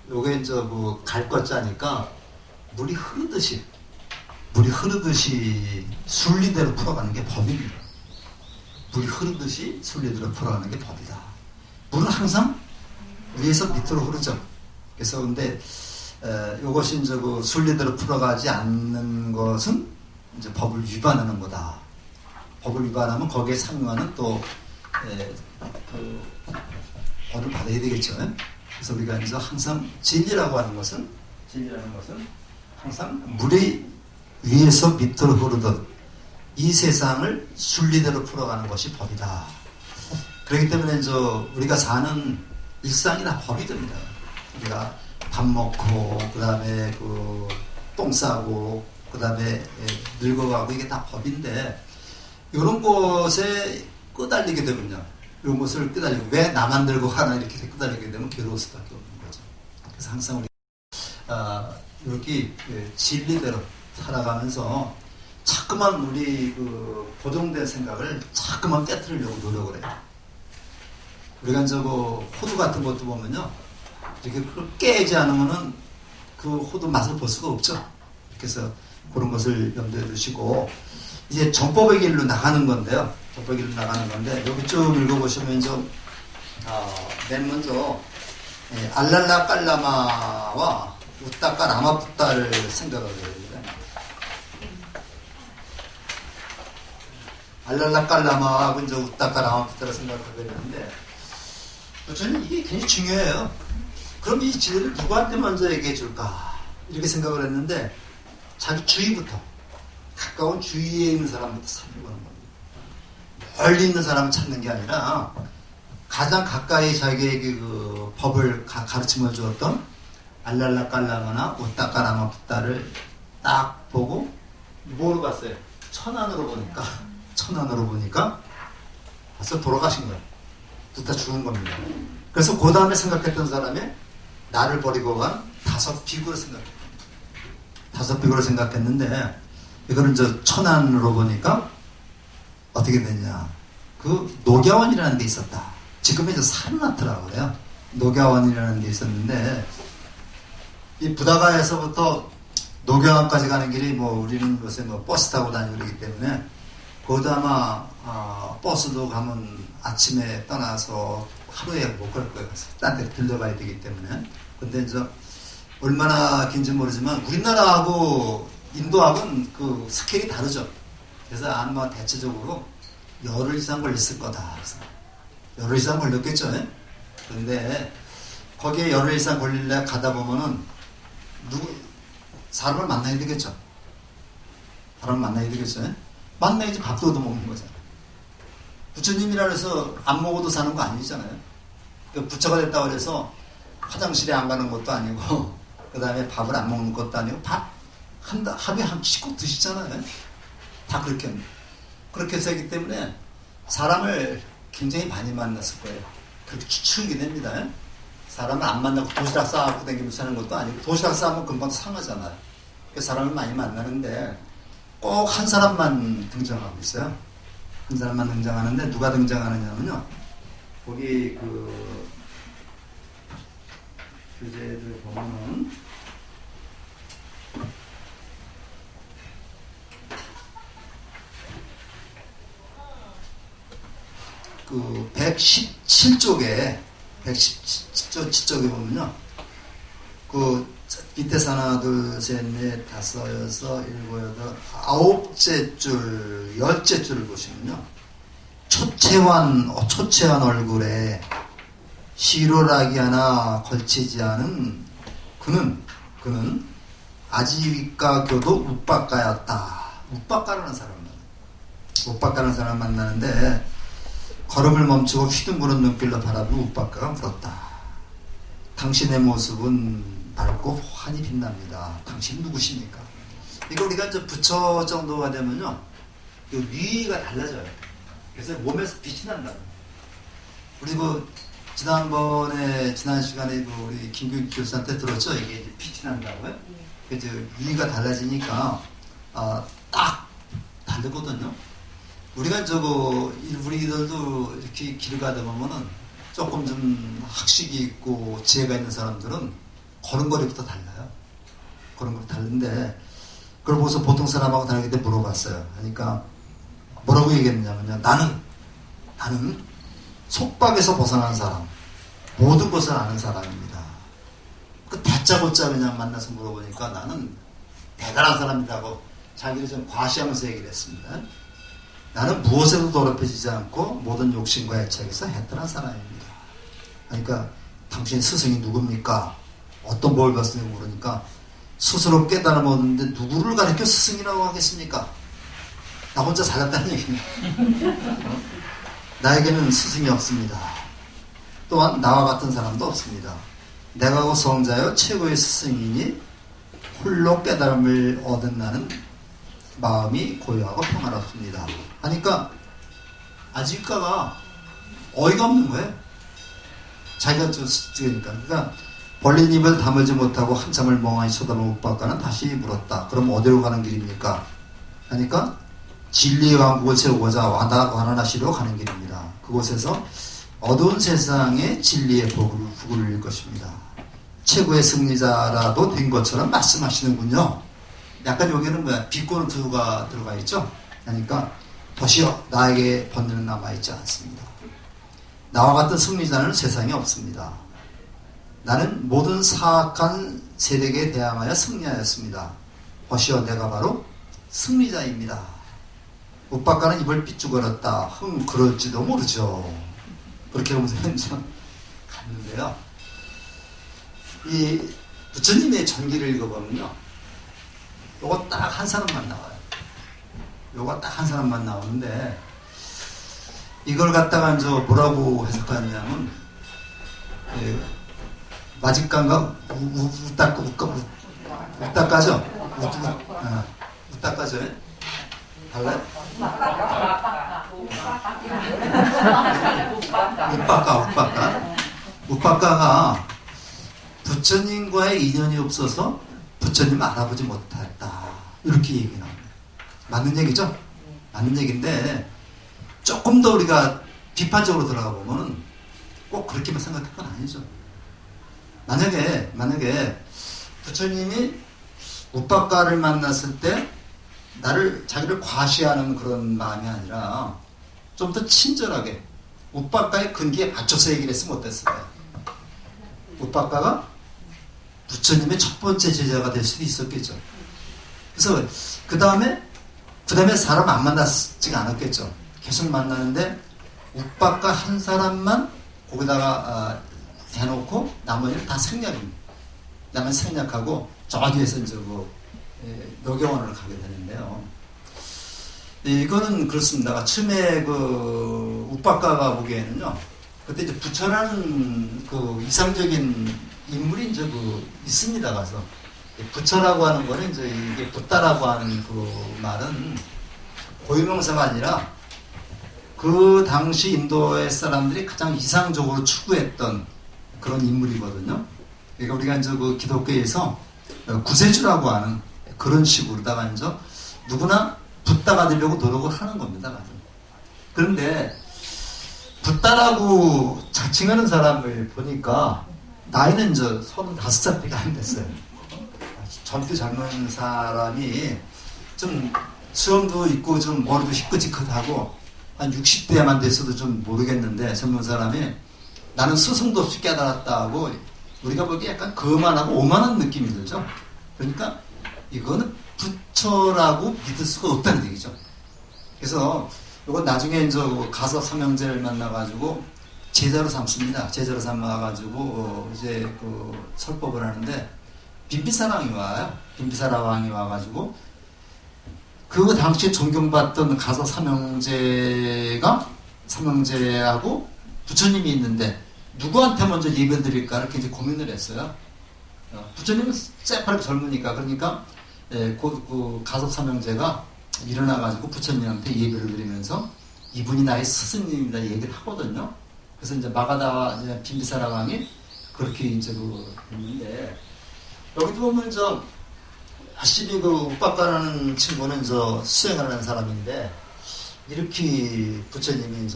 요게 이제 갈 것자니까 물이 흐르듯이 순리대로 풀어가는 게 법입니다. 물이 흐르듯이 순리대로 풀어가는 게 법이다. 물은 항상 위에서 밑으로 흐르죠. 그래서 근데 이것이 이제 순리대로 풀어가지 않는 것은 이제 법을 위반하는 거다. 법을 위반하면 거기에 상응하는 또 벌을 받아야 되겠죠. 그래서 우리가 이제 항상 진리라고 하는 것은 항상 물이 위에서 밑으로 흐르듯 이 세상을 순리대로 풀어가는 것이 법이다. 그렇기 때문에 이제 우리가 사는 일상이 다 법이 됩니다. 우리가 밥 먹고, 그 다음에 똥 싸고, 그 다음에 늙어가고, 이게 다 법인데, 이런 것에 끄달리게 되면요. 이런 것을 끄달리고, 왜 나만 늙어가나 이렇게 끄달리게 되면 괴로울 수밖에 없는 거죠. 그래서 항상 우리, 이렇게 진리대로 살아가면서 자꾸만 우리 고정된 생각을 자꾸만 깨트리려고 노력을 해요. 우리가 이제 호두 같은 것도 보면요. 이렇게 깨지 않으면은 그 호두 맛을 볼 수가 없죠. 그래서 그런 것을 염두에 두시고, 이제 전법의 길로 나가는 건데요. 전법의 길로 나가는 건데, 여기 쭉 읽어보시면 맨 먼저, 알랄라 깔라마와 우따까 라마푸따를 생각을 해야 됩니다. 알랄라 깔라마하고 이제 우따까 라마푸따를 생각하게 되는데, 저는 이게 굉장히 중요해요. 그럼 이 진리를 누구한테 먼저 얘기해 줄까? 이렇게 생각을 했는데, 자기 주위부터, 가까운 주위에 있는 사람부터 살려고 하는 겁니다. 멀리 있는 사람을 찾는 게 아니라, 가장 가까이 자기에게 법을 가르침을 주었던 알랄라 깔라마나 우따까 라마푸따를 딱 보고, 뭐로 봤어요? 천안으로 보니까 벌써 돌아가신 거예요. 부타 죽은 겁니다. 그래서 그 다음에 생각했던 사람이 나를 버리고 간 5비구를 생각했습니다. 5비구를 생각했는데, 이거는 천안으로 보니까 어떻게 됐냐. 녹야원이라는 데 있었다. 지금은 사르나트라고 그래요. 녹야원이라는 데 있었는데, 이 부다가에서부터 녹야원까지 가는 길이 우리는 요새 버스 타고 다니고 그러기 때문에, 거기도 아마 버스도 가면 아침에 떠나서 하루에 못 갈 거예요. 딴 데 들려가야 되기 때문에. 근데 이제 얼마나 긴지 모르지만 우리나라하고 인도하고는 스케일이 다르죠. 그래서 아마 대체적으로 열흘 이상 걸렸을 거다. 열흘 이상 걸렸겠죠. 그런데 거기에 열흘 이상 걸릴래 가다 보면은 사람을 만나야 되겠죠. 사람을 만나야 되겠죠. 만나야지 밥도 얻어먹는 거잖아요. 부처님이라 해서 안 먹어도 사는 거 아니잖아요. 부처가 됐다고 해서 화장실에 안 가는 것도 아니고 그 다음에 밥을 안 먹는 것도 아니고 하루에 한 끼씩 꼭 드시잖아요. 다 그렇게 해서 했기 때문에 사람을 굉장히 많이 만났을 거예요. 그렇게 추측이 됩니다. 사람을 안 만나고 도시락 싸갖고 다니면서 사는 것도 아니고 도시락 싸면 금방 상하잖아요. 그 사람을 많이 만나는데 꼭 한 사람만 등장하고 있어요. 한 사람만 등장하는데 누가 등장하느냐면요. 거기 교재들 보면은 그 117쪽에 117쪽에 보면요. 그 밑에서 하나, 둘, 셋, 넷, 다섯, 여섯, 일곱, 여덟, 아홉째 줄, 열째 줄을 보시면요. 초췌한 얼굴에 시로라기 하나 걸치지 않은 그는 아지위가 교도 우빠까였다. 우빠까라는 사람 만나는데 걸음을 멈추고 휘둥그런 눈길로 바라보는 우빠까가 물었다. 당신의 모습은 밝고 환히 빛납니다. 당신 누구십니까? 이거 우리가 이제 부처 정도가 되면요, 그 위가 달라져요. 그래서 몸에서 빛이 난다. 우리 지난 시간에 우리 김규 교수한테 들었죠? 이게 이제 빛이 난다고요? 이제 위가 달라지니까 딱 다르거든요. 우리가 우리들도 이렇게 길을 가다 보면은 조금 좀 학식이 있고 지혜가 있는 사람들은 걸음걸이부터 달라요. 걸음걸이 다른데 그걸 보고서 보통 사람하고 다르게 물어봤어요. 그러니까 뭐라고 얘기했냐면요. 나는 속박에서 벗어난 사람, 모든 것을 아는 사람입니다. 그 다짜고짜 그냥 만나서 물어보니까 나는 대단한 사람이라고 자기를 좀 과시하면서 얘기를 했습니다. 나는 무엇에도 더럽혀지지 않고 모든 욕심과 애착에서 해탈한 사람입니다. 그러니까 당신 스승이 누굽니까? 어떤 법을 봤으냐고 물으니까 스스로 깨달아 먹었는데 누구를 가르쳐 스승이라고 하겠습니까? 나 혼자 살았다는 얘기입니다. 나에게는 스승이 없습니다. 또한 나와 같은 사람도 없습니다. 내가 그 성자여 최고의 스승이니 홀로 깨달음을 얻은 나는 마음이 고요하고 평화롭습니다. 하니까 아지가가 어이가 없는 거예요. 자기가 그러니까 벌린 입을 다물지 못하고 한참을 멍하니 쳐다본 우빠까는 다시 물었다. 그럼 어디로 가는 길입니까? 하니까 진리의 왕국을 세우고자 와나시로 가는 길입니다. 그곳에서 어두운 세상에 진리의 복을 누릴 것입니다. 최고의 승리자라도 된 것처럼 말씀하시는군요. 약간 여기는 비꼬는 투가 들어가 있죠. 그러니까 도시여 나에게 번뇌는 남아있지 않습니다. 나와 같은 승리자는 세상에 없습니다. 나는 모든 사악한 세력에 대항하여 승리하였습니다. 보시오 내가 바로 승리자입니다. 우빠까는 입을 삐죽거렸다. 그럴지도 모르죠. 그렇게 하면서 갔는데요. 이 부처님의 전기를 읽어보면요. 요거 딱 한 사람만 나와요. 요거 딱 한 사람만 나오는데 이걸 갖다가 이제 뭐라고 해석하냐면 마직간가 우따까죠? 우따까죠? 달라요? 우빠까가 부처님과의 인연이 없어서 부처님을 알아보지 못했다. 이렇게 얘기 나옵니다. 맞는 얘기죠? 맞는 얘기인데 조금 더 우리가 비판적으로 들어가 보면 꼭 그렇게만 생각할 건 아니죠. 만약에 부처님이 우빠까를 만났을 때 자기를 과시하는 그런 마음이 아니라 좀 더 친절하게 우빠까의 근기에 맞춰서 얘기를 했으면 어땠을까요? 우빠까가 부처님의 첫 번째 제자가 될 수도 있었겠죠. 그래서 그 다음에 사람 안 만났지가 않았겠죠. 계속 만나는데 우빠까 한 사람만 거기다가 해놓고 나머지는 다 생략입니다. 나머지 생략하고 저 뒤에서 이제 노경원을 가게 되는데요. 이거는 그렇습니다. 처음에 욱박가가 보기에는요, 그때 이제 부처라는 이상적인 인물이 이제 있습니다. 가서 부처라고 하는 거는 이제 이게 붓다라고 하는 말은 고유명사가 아니라 그 당시 인도의 사람들이 가장 이상적으로 추구했던 그런 인물이거든요. 그러니까 우리가 이제 기독교에서 구세주라고 하는 그런 식으로다가 이제 누구나 붓다가 되려고 노력을 하는 겁니다. 그런데 붓다라고 자칭하는 사람을 보니까 나이는 이제 35살밖에 안 됐어요. 젊은 사람이 좀 수염도 있고 좀 머리도 희끗희끗하고 한 60대만 됐어도 좀 모르겠는데 젊은 사람이 나는 스승도 없이 깨달았다 하고 우리가 보기에 약간 거만하고 오만한 느낌이 들죠. 그러니까 이거는 부처라고 믿을 수가 없다는 얘기죠. 그래서 이건 나중에 이제 가서 삼형제를 만나가지고 제자로 삼습니다. 제자로 삼아가지고 이제 설법을 하는데 빈비사랑이 와요. 빈비사라 왕이 와가지고 그 당시에 존경받던 가서 삼형제하고 부처님이 있는데 누구한테 먼저 예배를 드릴까 이렇게 이제 고민을 했어요. 부처님은 새파랗게 젊으니까 그러니까 가섭 삼형제가 일어나가지고 부처님한테 예배를 드리면서 이분이 나의 스승님이다 얘기를 하거든요. 그래서 이제 마가다와 이제 빈비사라 왕이 그렇게 이제 했는데 여기도 보면 확실히 욱박가라는 친구는 수행을 하는 사람인데 이렇게 부처님이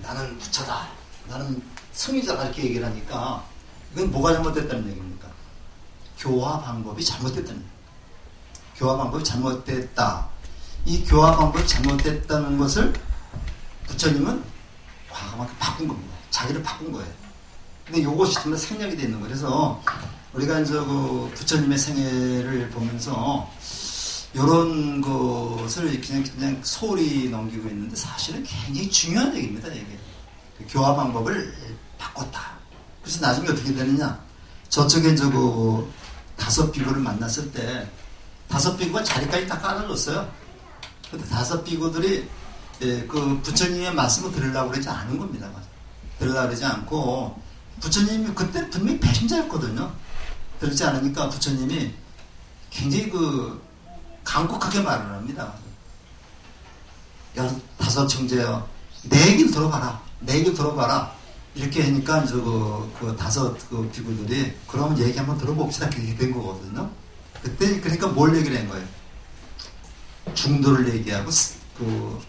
나는 부처다, 나는 성이다 이렇게 얘기를 하니까 이건 뭐가 잘못됐다는 얘기입니까? 교화 방법이 잘못됐다는 얘기입니다. 교화 방법이 잘못됐다. 이 교화 방법이 잘못됐다는 것을 부처님은 과감하게 바꾼 겁니다. 자기를 바꾼 거예요. 근데 이것이 정말 생략이 되어 있는 거예요. 그래서 우리가 이제 부처님의 생애를 보면서 이런 것을 그냥 소홀히 넘기고 있는데 사실은 굉장히 중요한 얘기입니다. 이게 교화 방법을 바꿨다. 그래서 나중에 어떻게 되느냐? 저쪽에 다섯 비구를 만났을 때 다섯 비구가 자리까지 다 깔아줬어요. 근데 다섯 비구들이 부처님의 말씀을 들으려고 그러지 않은 겁니다. 들으려고 그러지 않고 부처님이 그때 분명히 배신자였거든요. 그렇지 않으니까 부처님이 굉장히 강국하게 말을 합니다. 다섯 청제여, 내 얘기를 들어봐라. 내 얘기를 들어봐라. 이렇게 하니까 다섯 비구들이 그러면 얘기 한번 들어봅시다. 그렇게 된 거거든요. 그때 그러니까 뭘 얘기를 한 거예요? 중도를 얘기하고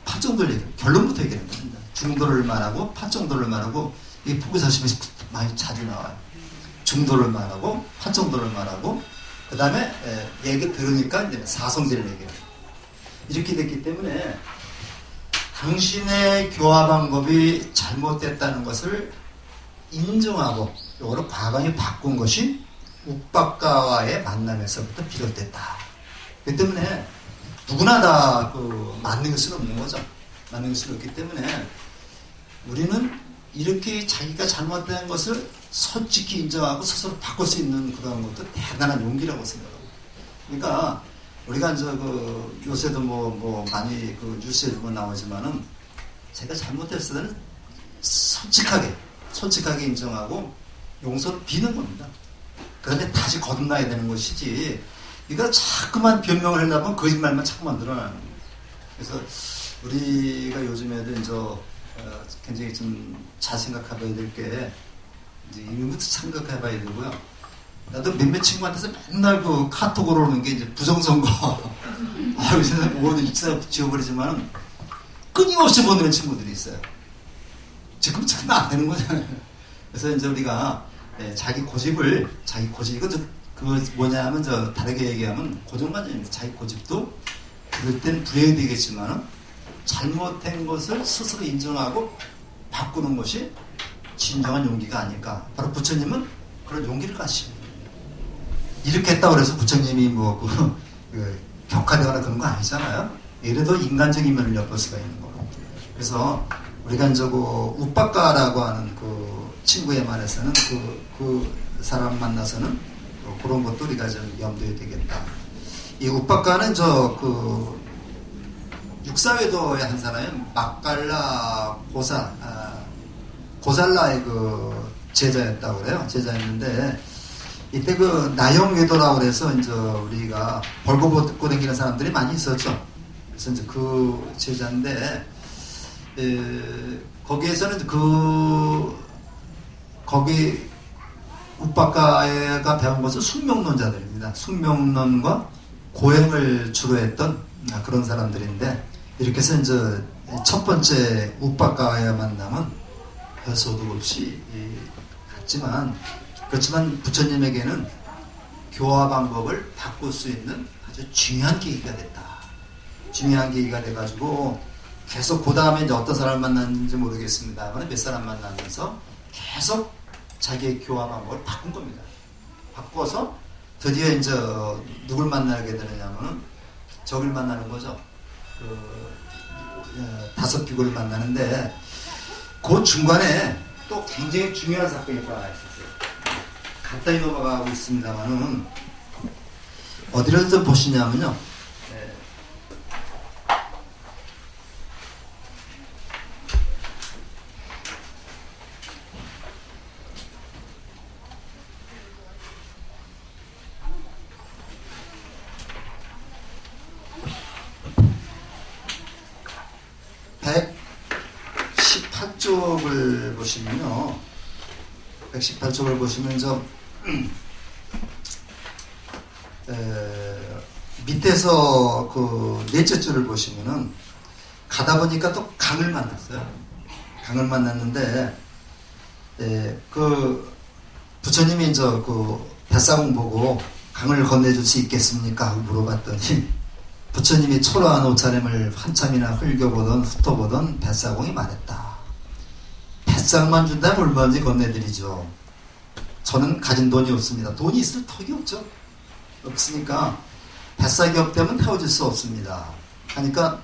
파정도를 얘기하고 결론부터 얘기하는 겁니다. 중도를 말하고 파정도를 말하고 이 포교사심에서 많이 자주 나와요. 중도를 말하고 파정도를 말하고 그 다음에 얘기 들으니까 이제 사성제를 얘기해요. 이렇게 됐기 때문에 당신의 교화 방법이 잘못됐다는 것을 인정하고 이거를 과감히 바꾼 것이 욱박가와의 만남에서부터 비롯됐다. 그렇기 때문에 누구나 다 맞는 것은 없는 거죠. 맞는 것은 없기 때문에 우리는 이렇게 자기가 잘못된 것을 솔직히 인정하고 스스로 바꿀 수 있는 그런 것도 대단한 용기라고 생각합니다. 그러니까 우리가 요새도 많이 뉴스에도 나오지만은 제가 잘못했을 때는 솔직하게 인정하고 용서를 비는 겁니다. 그런데 다시 거듭나야 되는 것이지 이거 자꾸만 변명을 하려면 거짓말만 자꾸만 늘어나는 거예요. 그래서 우리가 요즘에도 굉장히 좀 잘 생각해봐야 될 게 이제 이름부터 생각해봐야 되고요. 나도 몇몇 친구한테서 맨날 카톡으로 오는 게 이제 부정선거 아유 세상 모두 일치다 지워버리지만 끊임없이 보내는 친구들이 있어요. 지금 장난 안 되는 거잖아요. 그래서 이제 우리가 자기 고집을 그거 뭐냐 하면 다르게 얘기하면 고정관념입니다. 자기 고집도 그럴 땐 부려야 되겠지만은 잘못된 것을 스스로 인정하고 바꾸는 것이 진정한 용기가 아닐까. 바로 부처님은 그런 용기를 가지십니다. 이렇게 했다고 해서 부처님이 격하되거나 그런 거 아니잖아요. 예를 들어 인간적인 면을 엿볼 수가 있는 거고. 그래서 우리가 이제 그 우빠까라고 하는 그 친구에 만해서는 그 사람 만나서는 그런 것도 우리가 좀 염두에 되겠다. 이 우빠까는 육사회도에 한 사람이 막갈라 고살라의 그 제자였다고 그래요. 제자였는데 이때 그 나영외도라고 그래서 이제 우리가 벌거벗고 다니는 사람들이 많이 있었죠. 그래서 이제 그 제자인데 거기에서는 거기 우빠까가 배운 것은 숙명론자들입니다. 숙명론과 고행을 주로 했던 그런 사람들인데 이렇게 해서 이제 첫 번째 우빠까의 만남은 별소득 없이 갔지만 그렇지만 부처님에게는 교화 방법을 바꿀 수 있는 아주 중요한 계기가 됐다. 중요한 계기가 돼가지고 계속 그 다음에 이제 어떤 사람을 만났는지 모르겠습니다만 몇 사람 만나면서 계속 자기의 교화 방법을 바꾼 겁니다. 바꿔서 드디어 이제 누굴 만나게 되느냐면은 저길 만나는 거죠. 다섯 비구를 만나는데 그 중간에 또 굉장히 중요한 사건이 하나 있었어요. 간단히 넘어가고 있습니다만은 어디를 또 보시냐면요. 118쪽을 보시면요. 118쪽을 보시면 밑에서 그 넷째 줄을 보시면은 가다 보니까 또 강을 만났어요. 강을 만났는데 그 부처님이 이제 그 뱃사공 보고 강을 건네줄 수 있겠습니까? 하고 물어봤더니 부처님이 초라한 옷차림을 한참이나 흘겨보던 훑어보던 뱃사공이 말했다. 뱃삭만 준다면 얼마든지 건네드리죠. 저는 가진 돈이 없습니다. 돈이 있을 턱이 없죠. 없으니까 뱃삭이 없다면 태워줄 수 없습니다. 하니까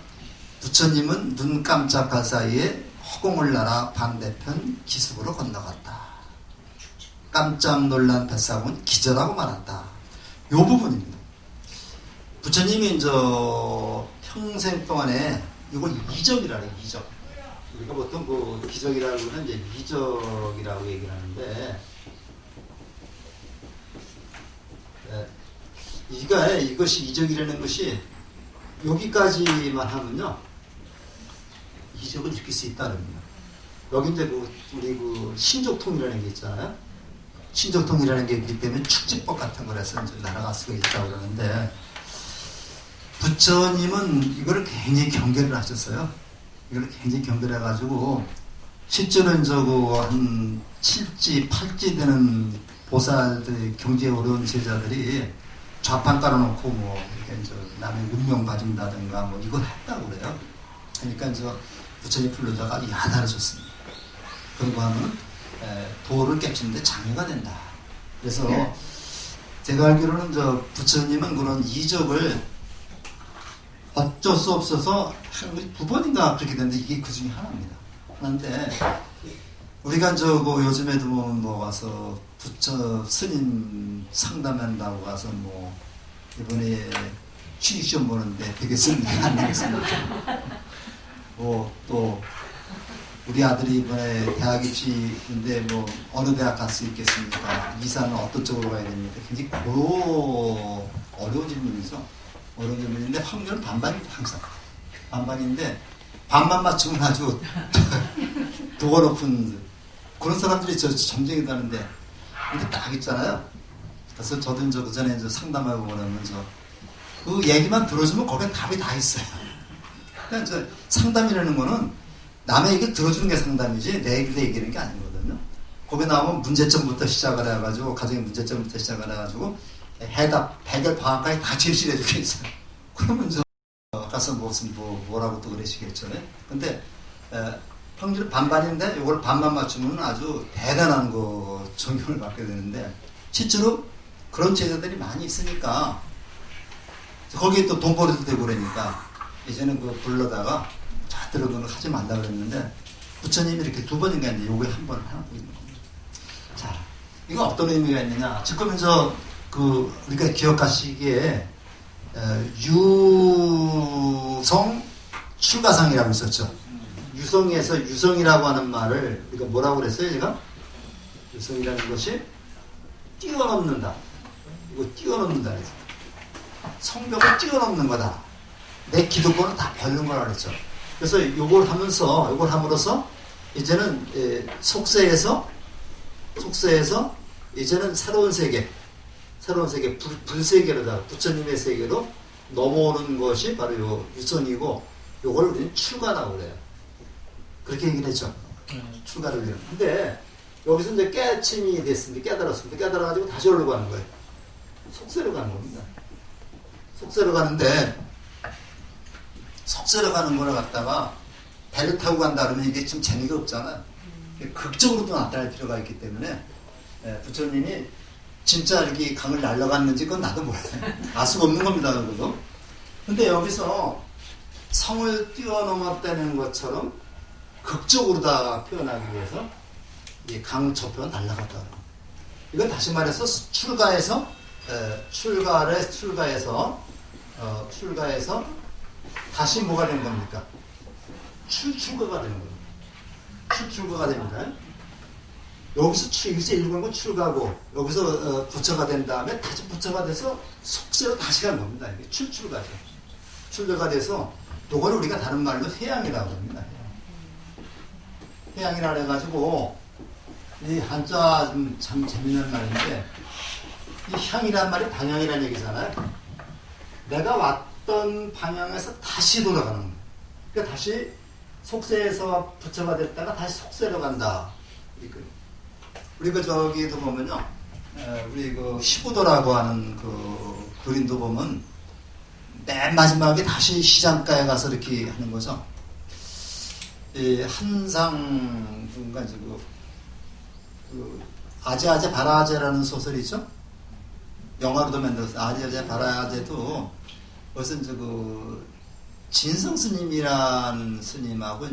부처님은 눈 깜짝할 사이에 허공을 날아 반대편 기슭으로 건너갔다. 깜짝 놀란 뱃삭은 기절하고 말았다. 요 부분입니다. 부처님이 이제 평생 동안에 이걸 이적이라 해요. 이적. 우리가 보통 그 기적이라고 하는 이제 이적이라고 얘기를 하는데 이것이 이적이라는 것이 여기까지만 하면요 이적을 느낄 수 있다는 겁니다. 여기 이제 우리 신족통이라는 게 있잖아요. 신족통이라는 게 있기 때문에 축지법 같은 거라서 이제 날아갈 수가 있다고 그러는데 부처님은 이거를 굉장히 경계를 하셨어요. 이걸 굉장히 경계해가지고 실제로 한 7지, 8지 되는 보살들, 경제에 어려운 제자들이 좌판 깔아놓고 이렇게 남의 운명 봐준다든가 이걸 했다고 그래요. 그러니까 부처님 불러다가 야단을 줬습니다. 그러고 하면 도를 깨치는데 장애가 된다. 그래서 제가 알기로는 부처님은 그런 이적을 어쩔 수 없어서 한 9번인가 그렇게 됐는데 이게 그 중에 하나입니다. 그런데 우리가 요즘에도 와서 부처 스님 상담한다고 가서 이번에 취직시험 보는데 되겠습니까? 안 되겠습니까? 또 우리 아들이 이번에 대학 입시인데 어느 대학 갈 수 있겠습니까? 이사는 어떤 쪽으로 가야 됩니까? 굉장히 어려운 질문이죠. 어려운 질문인데 확률은 반반입니다. 항상 반반인데 반만 맞추면 아주 도가 높은 그런 사람들이 점쟁이다는데 근데 딱 있잖아요. 그래서 저도 그 전에 상담하고 그러면서 그 얘기만 들어주면 거기에 답이 다 있어요. 그러니까 상담이라는 거는 남의 얘기를 들어주는 게 상담이지 내 얘기를 얘기하는 게 아니거든요. 거기 나오면 문제점부터 시작을 해가지고 가정의 문제점부터 시작을 해가지고 해답, 해결 방안까지 다 제시를 해주겠어요. 그러면 가서 뭐라고 또 그러시겠죠. 근데 확률이 반반인데 이걸 반만 맞추면 아주 대단한 존경을 받게 되는데 실제로 그런 제자들이 많이 있으니까 거기에 또 돈벌이도 되고 그러니까 이제는 불러다가 자 들어보는 거 하지 말라 그랬는데 부처님이 이렇게 두 번인가 했는데 요게 한 번 하고 있는 겁니다. 자, 이거 어떤 의미가 있느냐? 지금 우리가 기억하시기에 유성 출가상이라고 있었죠. 유성에서 유성이라고 하는 말을 우리가 뭐라고 그랬어요, 제가? 유성이라는 것이 뛰어넘는다. 이거 뛰어넘는다 그랬어요. 성벽을 뛰어넘는 거다. 내 기득권을 다 밟는 거라 그랬죠. 그래서 요걸 함으로써 이제는 속세에서 이제는 새로운 세계 불세계로다. 부처님의 세계로 넘어오는 것이 바로 요 유성이고, 요걸 우리는 출가라고 그래요. 그렇게 얘기를 했죠. 출가를 위한. 근데 여기서 이제 깨침이 됐습니다. 깨달아가지고 다시 올라가는 거예요. 속세로 가는 겁니다. 속세로 가는데, 속세로 가는 거를 갖다가 배를 타고 간다 그러면 이게 좀 재미가 없잖아요. 극적으로도 나타날 필요가 있기 때문에 부처님이 진짜 이렇게 강을 날아갔는지 그건 나도 몰라요. 알 수가 없는 겁니다. 그것도. 근데 여기서 성을 뛰어넘었다는 것처럼 극적으로 다 표현하기 위해서 이 강 저편은 날아갔다. 이건 다시 말해서 출가해서 다시 뭐가 되는 겁니까? 출가가 되는 겁니다. 출가가 됩니다. 여기서 읽은 건 출가고, 여기서 부처가 된 다음에 다시 부처가 돼서 속세로 다시 가는 겁니다. 이게 출가죠. 출가가 돼서, 요거를 우리가 다른 말로 회양이라고 합니다. 회양이라 해가지고, 이 한자 참 재밌는 말인데, 이 향이란 말이 방향이라는 얘기잖아요. 내가 왔던 방향에서 다시 돌아가는 거예요. 그러니까 다시 속세에서 부처가 됐다가 다시 속세로 간다. 우리 저기도 보면요, 우리 시부도라고 하는 그림도 보면 맨 마지막에 다시 시장가에 가서 이렇게 하는 거죠. 이 한상 뭔가 아제아제 바라아제라는 소설이 있죠. 영화로도 만들었어요. 아제아제 바라아제도 무슨 진성 스님이란 스님하고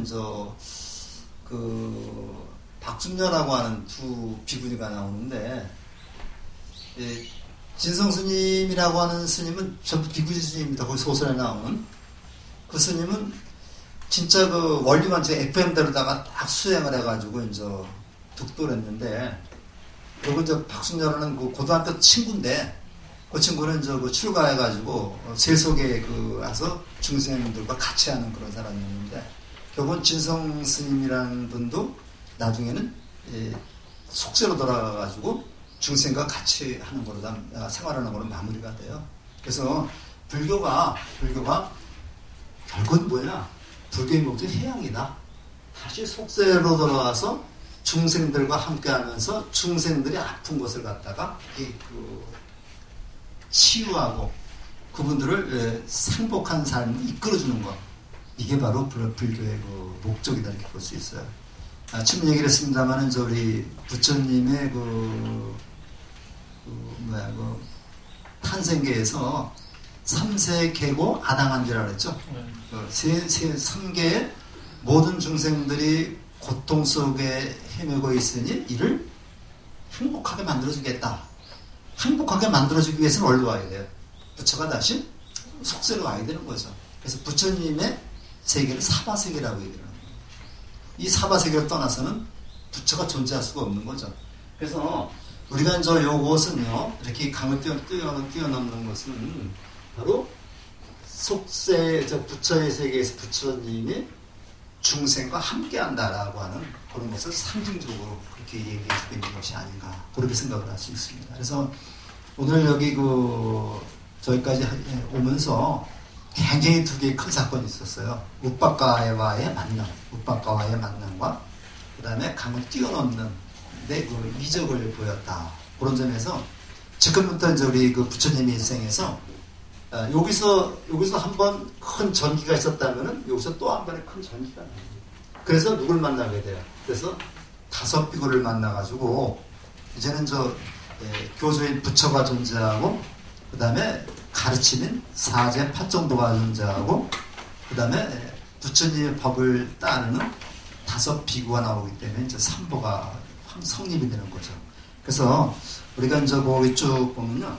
박순녀라고 하는 두 비구니가 나오는데, 진성 스님이라고 하는 스님은 전부 비구니 스님입니다. 거기 소설에 나오는 그 스님은 진짜 원리만 FM대로다가 딱 수행을 해가지고 득도했는데, 그리고 박순녀라는 고등학교 친구인데, 그 친구는 출가해가지고 세속에 와서 중생들과 같이 하는 그런 사람이었는데, 결국은 진성 스님이라는 분도 나중에는 속세로 돌아가가지고 중생과 같이 하는 거로 생활하는 거로 마무리가 돼요. 그래서 불교가 결국은 뭐냐? 불교의 목적이 해양이다. 다시 속세로 돌아와서 중생들과 함께하면서 중생들이 아픈 것을 갖다가 치유하고 그분들을 행복한 삶을 이끌어주는 것. 이게 바로 불교의 목적이다 이렇게 볼 수 있어요. 아침 얘기를 했습니다만은 우리 부처님의 탄생계에서 3세 계고 아당한지라 그랬죠. 3개의 모든 중생들이 고통 속에 헤매고 있으니 이를 행복하게 만들어주겠다. 행복하게 만들어주기 위해서는 어디로 와야 돼요? 부처가 다시 속세로 와야 되는 거죠. 그래서 부처님의 세계를 사바세계라고 얘기를 합니다. 이 사바세계를 떠나서는 부처가 존재할 수가 없는 거죠. 그래서 우리가 요것은요, 이렇게 강을 뛰어넘는 것은 바로 속세, 부처의 세계에서 부처님이 중생과 함께 한다라고 하는 그런 것을 상징적으로 그렇게 얘기해주고 있는 것이 아닌가, 그렇게 생각을 할 수 있습니다. 그래서 오늘 여기 저기까지 오면서 굉장히 두 개의 큰 사건이 있었어요. 욱박가와의 만남과 그 다음에 강을 뛰어넘는 데 이적을 보였다. 그런 점에서 지금부터 우리 부처님의 일생에서 여기서 한번 큰 전기가 있었다면은 여기서 또 한 번의 큰 전기가 나옵니다. 그래서 누굴 만나게 돼요? 그래서 5 비구를 만나가지고 이제는 교조인 부처가 존재하고, 그 다음에 가르치는 사제 8정도가 존재하고, 그 다음에 부처님의 법을 따르는 5 비구가 나오기 때문에 이제 삼보가 성립이 되는 거죠. 그래서 우리가 이제 거기 쭉 보면요.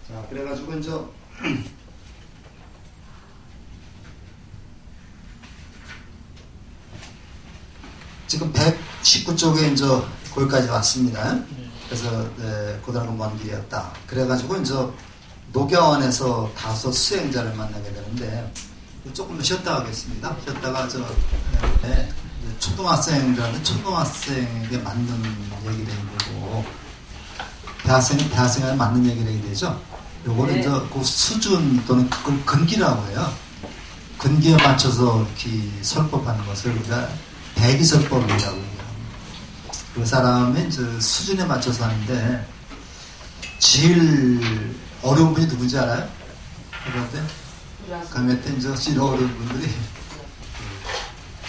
자, 그래가지고 이제 지금 119쪽에 이제 거기까지 왔습니다. 그래서 고단하고 먼 길이었다. 그래가지고 이제 녹야원에서 5 수행자를 만나게 되는데 조금 더 쉬었다 가겠습니다. 쉬었다가 초등학생들한테 초등학생에게 맞는 얘기를 해야 되고 대학생에 맞는 얘기를 해야 되죠. 요거는 이제 그 수준 또는 그걸 근기라고 해요. 근기에 맞춰서 이렇게 설법하는 것을 우리가 대기설법이라고 얘기합니다. 그 사람의 이제 수준에 맞춰서 하는데 제일 어려운 분이 누군지 알아요? 강의 때 이제 제일 어려운 분들이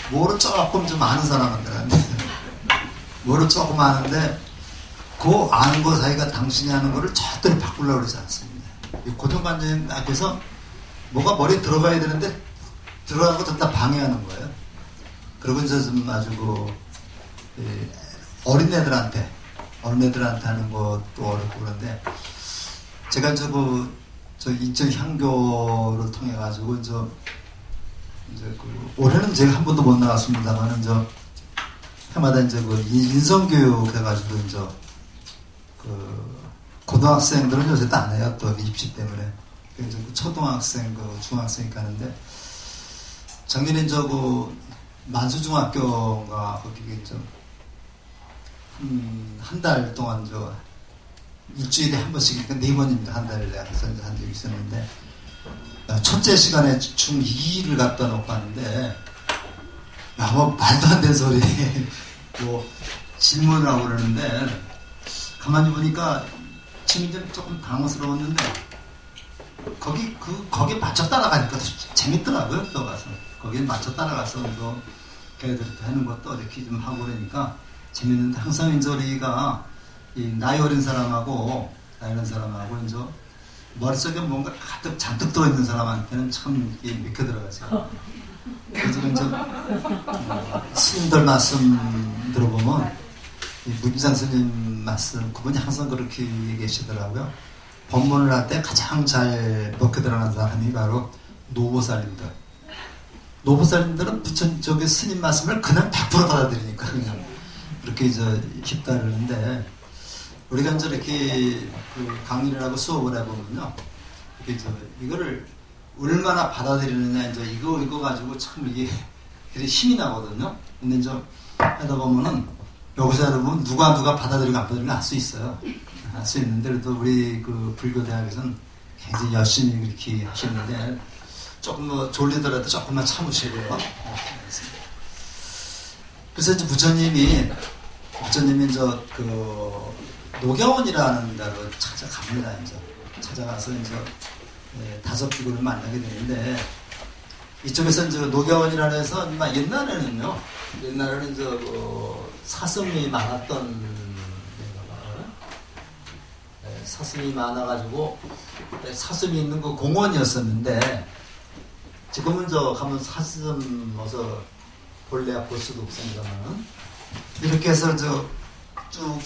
뭐를 조금 좀 아는 사람한테 뭐를 조금 아는데 그 아는 거 사이가 당신이 하는 거를 절대로 바꾸려고 그러지 않습니다. 고정관념 앞에서 뭐가 머리에 들어가야 되는데 들어가는 거 다 방해하는 거예요. 그리고 이제 좀 아주 어린애들한테 하는 것도 어렵고 그런데 제가 이제 저 인천 향교를 통해 가지고 이제 올해는 제가 한 번도 못 나갔습니다만은 해마다 이제 인성교육 해가지고 이제 고등학생들은 요새 또 안 해요. 또 입시 때문에. 그래서 초등학생, 중학생이 가는데 작년에 이제 만수중학교가 거기 한 달 동안 일주일에 한 번씩, 그러니까 4번입니다. 한 달에 가서 한 적이 있었는데, 첫째 시간에 중2를 갖다 놓고 하는데, 말도 안 되는 소리, 질문을 하고 그러는데, 가만히 보니까 친구들이 조금 당황스러웠는데, 거기에 맞춰 따라가니까 재밌더라고요, 또 가서. 거기에 맞춰 따라가서, 걔네들한테 하는 것도 이렇게 좀 하고 그러니까 재밌는데, 항상 이제 우리가 나이 어린 사람하고 이제 머릿속에 뭔가 가득 잔뜩 들어있는 사람한테는 참 믿겨 들어가죠. 그래서 이제 스님들 말씀 들어보면 무기상 스님 말씀 그분이 항상 그렇게 얘기하시더라고요. 법문을 할 때 가장 잘 먹혀 들어가는 사람이 바로 노보살님들. 노보살님들은 부처님 쪽에 스님 말씀을 그냥 100% 받아들이니까 그냥 그렇게 쉽다 그러는데 우리가 이제 이렇게 강의를 하고 수업을 해보면요. 이거를 얼마나 받아들이느냐, 이거 가지고 참 이게 되게 힘이 나거든요. 근데 하다 보면은 여기서 여러분 누가 받아들이고 안 받아들이고 알 수 있어요. 알 수 있는데 그래도 우리 불교대학에서는 굉장히 열심히 그렇게 하시는데 조금 졸리더라도 조금만 참으셔야 돼요. 그래서 이제 부처님이 녹야원이라는 데로 찾아갑니다. 찾아가서 5 비구를 만나게 되는데 이쪽에서 녹야원이라 해서 옛날에는 사슴이 많았던 사슴이 많아가지고 사슴이 있는 그 공원이었었는데 지금은 가면 사슴 본래야 볼 수도 없습니다만 이렇게 해서 쭉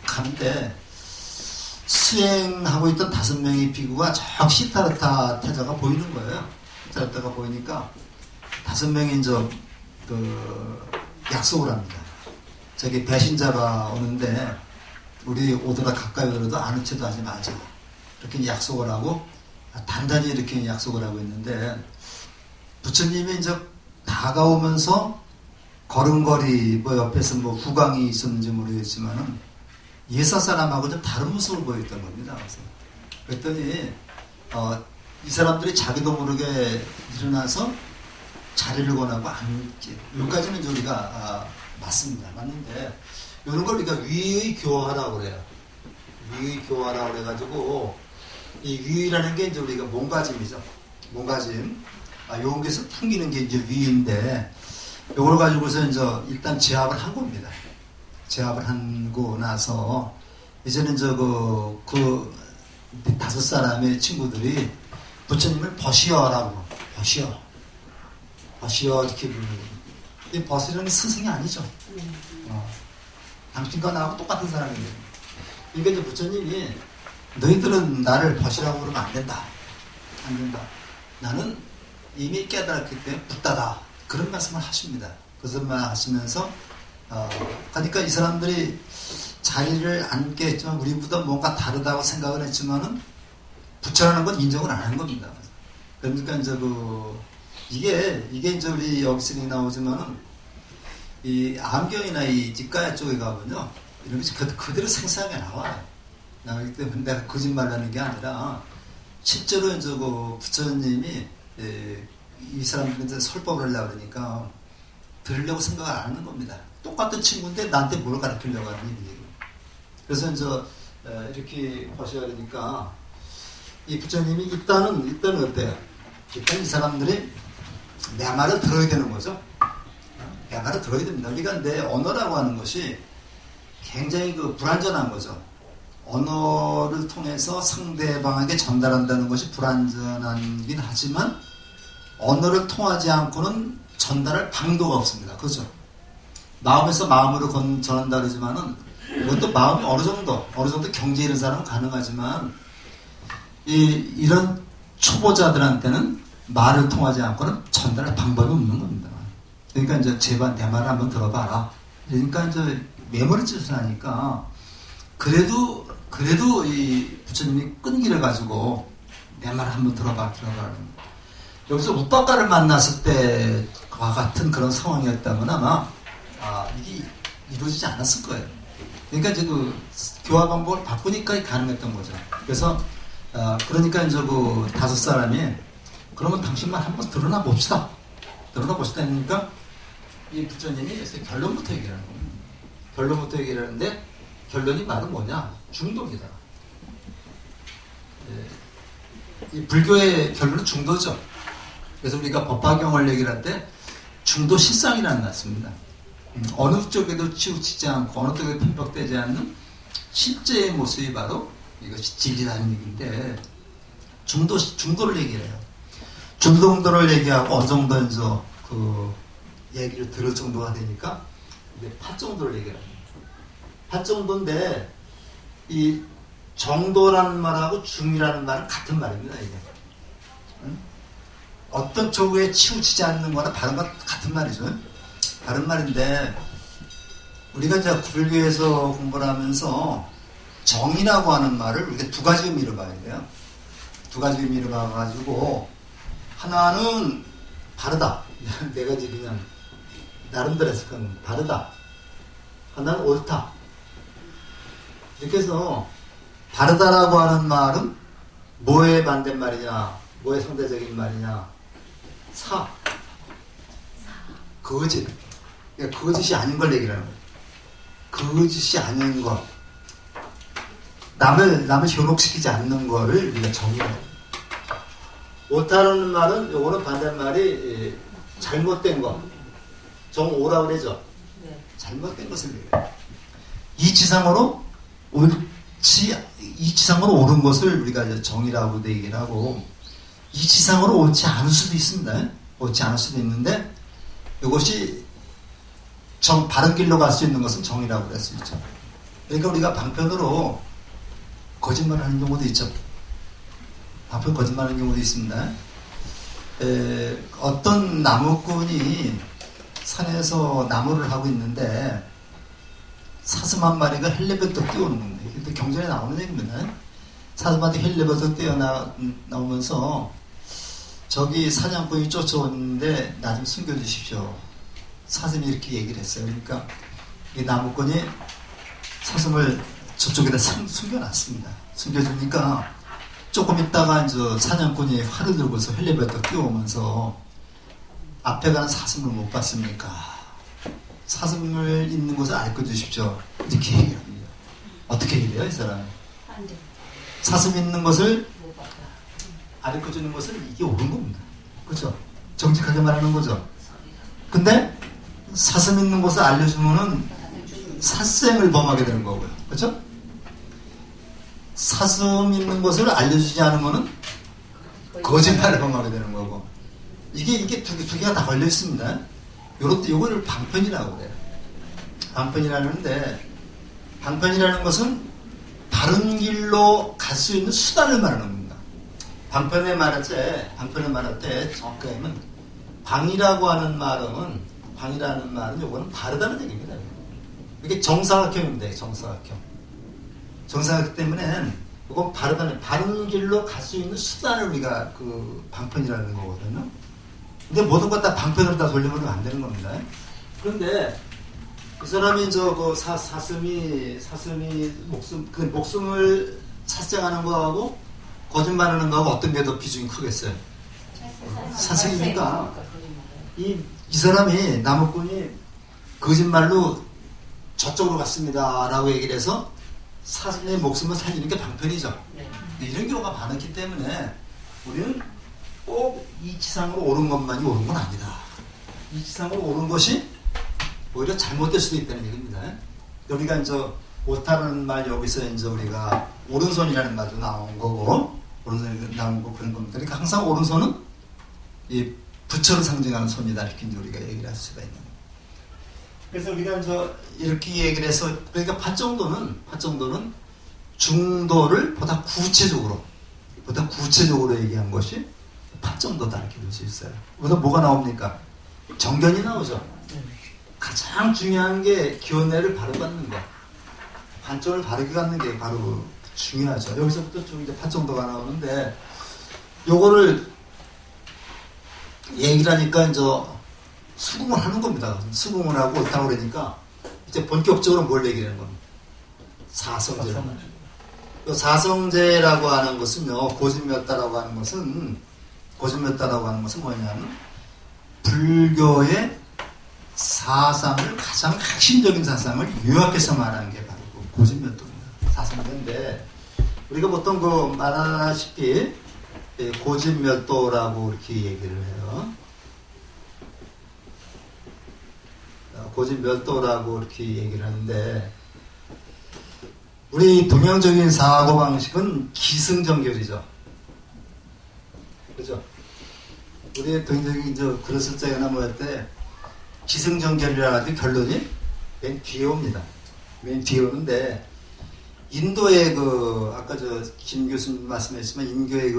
가는데 수행하고 있던 5명의 비구가 저 시타르타 태자가 보이는 거예요. 시타르타가 보이니까 5명이 약속을 합니다. 저기 배신자가 오는데 우리 오더라 가까이 오더라도 아는 체도 하지 말자. 이렇게 약속을 하고 단단히 이렇게 약속을 하고 있는데 부처님이 다가오면서 걸음걸이 옆에서 후광이 있었는지 모르겠지만은 예사 사람하고 좀 다른 모습을 보였던 겁니다. 그랬더니 이 사람들이 자기도 모르게 일어나서 자리를 권하고 앉지. 여기까지는 우리가 맞습니다. 맞는데 이런 걸 우리가 위의 교화라고 그래요. 위의 교화라고 그래가지고 이 위의라는 게 우리가 몸가짐이죠. 몸가짐. 여기서 풍기는 게 위인데 이걸 가지고서 일단 제압을 한 겁니다. 제압을 하고 나서 이제는 그 다섯 사람의 친구들이 부처님을 버시어라고, 버시어 이렇게 부르는. 이 버시어는 스승이 아니죠. 당신과 나하고 똑같은 사람이에요. 그러니까 이제 부처님이 너희들은 나를 버시라고 그러면 안 된다. 나는 이미 깨달았기 때문에 붓다다. 그런 말씀을 하십니다. 그런 말 하시면서 그러니까 이 사람들이 자리를 앉게 했지만 우리보다 뭔가 다르다고 생각을 했지만은 부처라는 건 인정을 안 한 겁니다. 그러니까 이제 이게 이제 우리 여기서 나오지만은 이 암경이나 이 직가야 쪽에 가면요 이런 것이 그대로 생생하게 나와요. 나오기 때문에 내가 거짓말하는 게 아니라 실제로 이제 부처님이 이 사람들한테 설법을 하려고 그러니까 들으려고 생각을 안 하는 겁니다. 똑같은 친구인데 나한테 뭘 가르치려고 하는 얘기예요. 그래서 이제 이렇게 보셔야 되니까 이 부처님이 일단은 어때요? 일단 이 사람들이 내 말을 들어야 되는 거죠. 내 말을 들어야 됩니다. 그러니까 내 언어라고 하는 것이 굉장히 불완전한 거죠. 언어를 통해서 상대방에게 전달한다는 것이 불완전하긴 하지만 언어를 통하지 않고는 전달할 방도가 없습니다. 그렇죠? 마음에서 마음으로 전한다 그러지만은 이것도 마음이 어느 정도 경제 있는 사람은 가능하지만 이런 초보자들한테는 말을 통하지 않고는 전달할 방법이 없는 겁니다. 그러니까 이제 제발 내 말을 한번 들어봐라. 그러니까 이제 메모리 짓을 하니까 그래도 이 부처님이 끈기를 가지고 내 말을 한번 들어봐. 여기서 묵박가를 만났을 때와 같은 그런 상황이었다면 아마 이게 이루어지지 않았을 거예요. 그러니까 이제 교화 방법을 바꾸니까 가능했던 거죠. 그래서 그러니까 이제 다섯 사람이 그러면 당신만 한번 드러나 봅시다. 했으니까 이 부처님이 결론부터 얘기를 하는 겁니다. 결론부터 얘기를 하는데 결론이 말은 뭐냐? 중도입니다. 이 불교의 결론은 중도죠. 그래서 우리가 법화경을 얘기를 할 때 중도 실상이라는 놨습니다. 어느 쪽에도 치우치지 않고 어느 쪽에도 편벽되지 않는 실제의 모습이 바로 이것이 진리라는 얘기인데 중도를 얘기해요. 중도를 얘기하고 어느 정도 이제 얘기를 들을 정도가 되니까 파 정도를 얘기합니다. 파 정도인데 이 정도라는 말하고 중이라는 말은 같은 말입니다. 이게 어떤 쪽에 치우치지 않는 거나 다른 같은 말이죠. 다른 말인데 우리가 이제 불교에서 공부를 하면서 정이라고 하는 말을 우리가 두 가지 의미로 봐야 돼요. 두 가지 의미로 봐가지고 하나는 바르다. 내가 이제 그냥 나름대로 해석하는 바르다. 하나는 옳다. 이렇게 해서 바르다라고 하는 말은 뭐의 반대말이냐, 뭐의 상대적인 말이냐, 거짓. 그러니까 거짓이 아닌 걸 얘기하는 거예요. 거짓이 아닌 것. 남을 현혹시키지 않는 거를 우리가 정의해요. 옳다는 말은, 요거는 반대말이 잘못된 것. 정오라고 그러죠. 네. 잘못된 것을 얘기해요. 이치상으로 옳은 것을 우리가 이제 정의라고 얘기를 하고, 이치상으로 옳지 않을 수도 있습니다. 옳지 않을 수도 있는데, 이것이 바른 길로 갈 수 있는 것은 정의라고 할 수 있죠. 그러니까 우리가 방편으로 거짓말을 하는 경우도 있죠. 방편 거짓말하는 경우도 있습니다. 어떤 나무꾼이 산에서 나무를 하고 있는데 사슴 한 마리가 헬리콥터 뛰어오는 겁니다. 근데 경전에 나오는 얘기입니다. 사슴한테 헬리콥터 뛰어나오면서 저기 사냥꾼이 쫓아오는데 나 좀 숨겨주십시오. 사슴이 이렇게 얘기를 했어요. 그러니까 이 나무꾼이 사슴을 저쪽에다 숨겨놨습니다. 숨겨주니까 조금 있다가 이제 사냥꾼이 활을 들고서 헬리콥터 뛰어오면서 앞에 가는 사슴을 못 봤습니까? 사슴을 있는 곳을 알려주십시오. 이렇게 얘기를 합니다. 어떻게 얘기해요, 이 사람? 사슴 있는 것을 알려주는 것은 이게 옳은 겁니다. 그렇죠? 정직하게 말하는 거죠. 근데 사슴 있는 곳을 알려주면은 살생을 범하게 되는 거고요. 그렇죠? 사슴 있는 것을 알려주지 않으면은 거짓말을 범하게 되는 거고, 이게 두 개가 다 걸려 있습니다. 요거를 방편이라고 그래요. 방편이라는데, 방편이라는 것은 바른 길로 갈 수 있는 수단을 말하는 겁니다. 방편에 말할 때 정확하게는 방이라고 하는 말은 요거는 바르다는 얘기입니다. 이게 정사각형입니다. 정사각형 때문에 이건 바른 길로 갈 수 있는 수단을 우리가 그 방편이라는 거거든요. 근데 모든 것 다 방편으로 다 돌리면 안 되는 겁니다. 그런데 그 사람이 사슴이 목숨을 찾아가는 거하고 거짓말하는 거하고 어떤 게 더 비중이 크겠어요? 사슴이니까. 이 사람이 나무꾼이 거짓말로 저쪽으로 갔습니다 라고 얘기를 해서 사슴의 목숨을 살리는 게 방편이죠. 이런 경우가 많았기 때문에 우리는 꼭 이치상으로 옳은 것만이 옳은 건 아니다. 이치상으로 옳은 것이 오히려 잘못될 수도 있다는 얘기입니다. 여기가 이제 옳다는 말, 여기서 이제 우리가 오른손이라는 말도 나온 거고, 오른손이 나온 거 그런 겁니다. 그러니까 항상 오른손은 이 부처를 상징하는 손이다, 이렇게 이제 우리가 얘기를 할 수가 있는 거예요. 그래서 우리가 이제 이렇게 얘기를 해서, 그러니까 파정도는 중도를 보다 구체적으로 얘기한 것이 파정도다, 이렇게 볼 수 있어요. 그래서 뭐가 나옵니까? 정견이 나오죠. 가장 중요한 게 견해를 바로 갖는 거, 관점을 바르게 갖는 게 바로 중요하죠. 여기서부터 좀 이제 파정도가 나오는데, 요거를 얘기를 하니까 이제 수긍을 하는 겁니다. 수긍을 하고 옳다고 그러니까 이제 본격적으로 뭘 얘기를 하는 겁니다. 사성제라고 하는 거예요. 사성제라고 하는 것은요, 고진멸다라고 하는 것은 뭐냐면 불교의 사상을, 가장 핵심적인 사상을 요약해서 말하는 게 바로 그 고진멸도입니다. 사성제인데, 우리가 보통 말하다시피 고진멸도라고 이렇게 얘기를 해요. 고진멸도라고 이렇게 얘기를 하는데, 우리 동양적인 사고방식은 기승전결이죠. 그죠? 우리 동양적인 그랬을 때나 뭐 할 때 기승전결이라는 결론이 맨 뒤에 옵니다. 맨 뒤에 오는데, 인도의 아까 김 교수님 말씀하셨지만, 인도의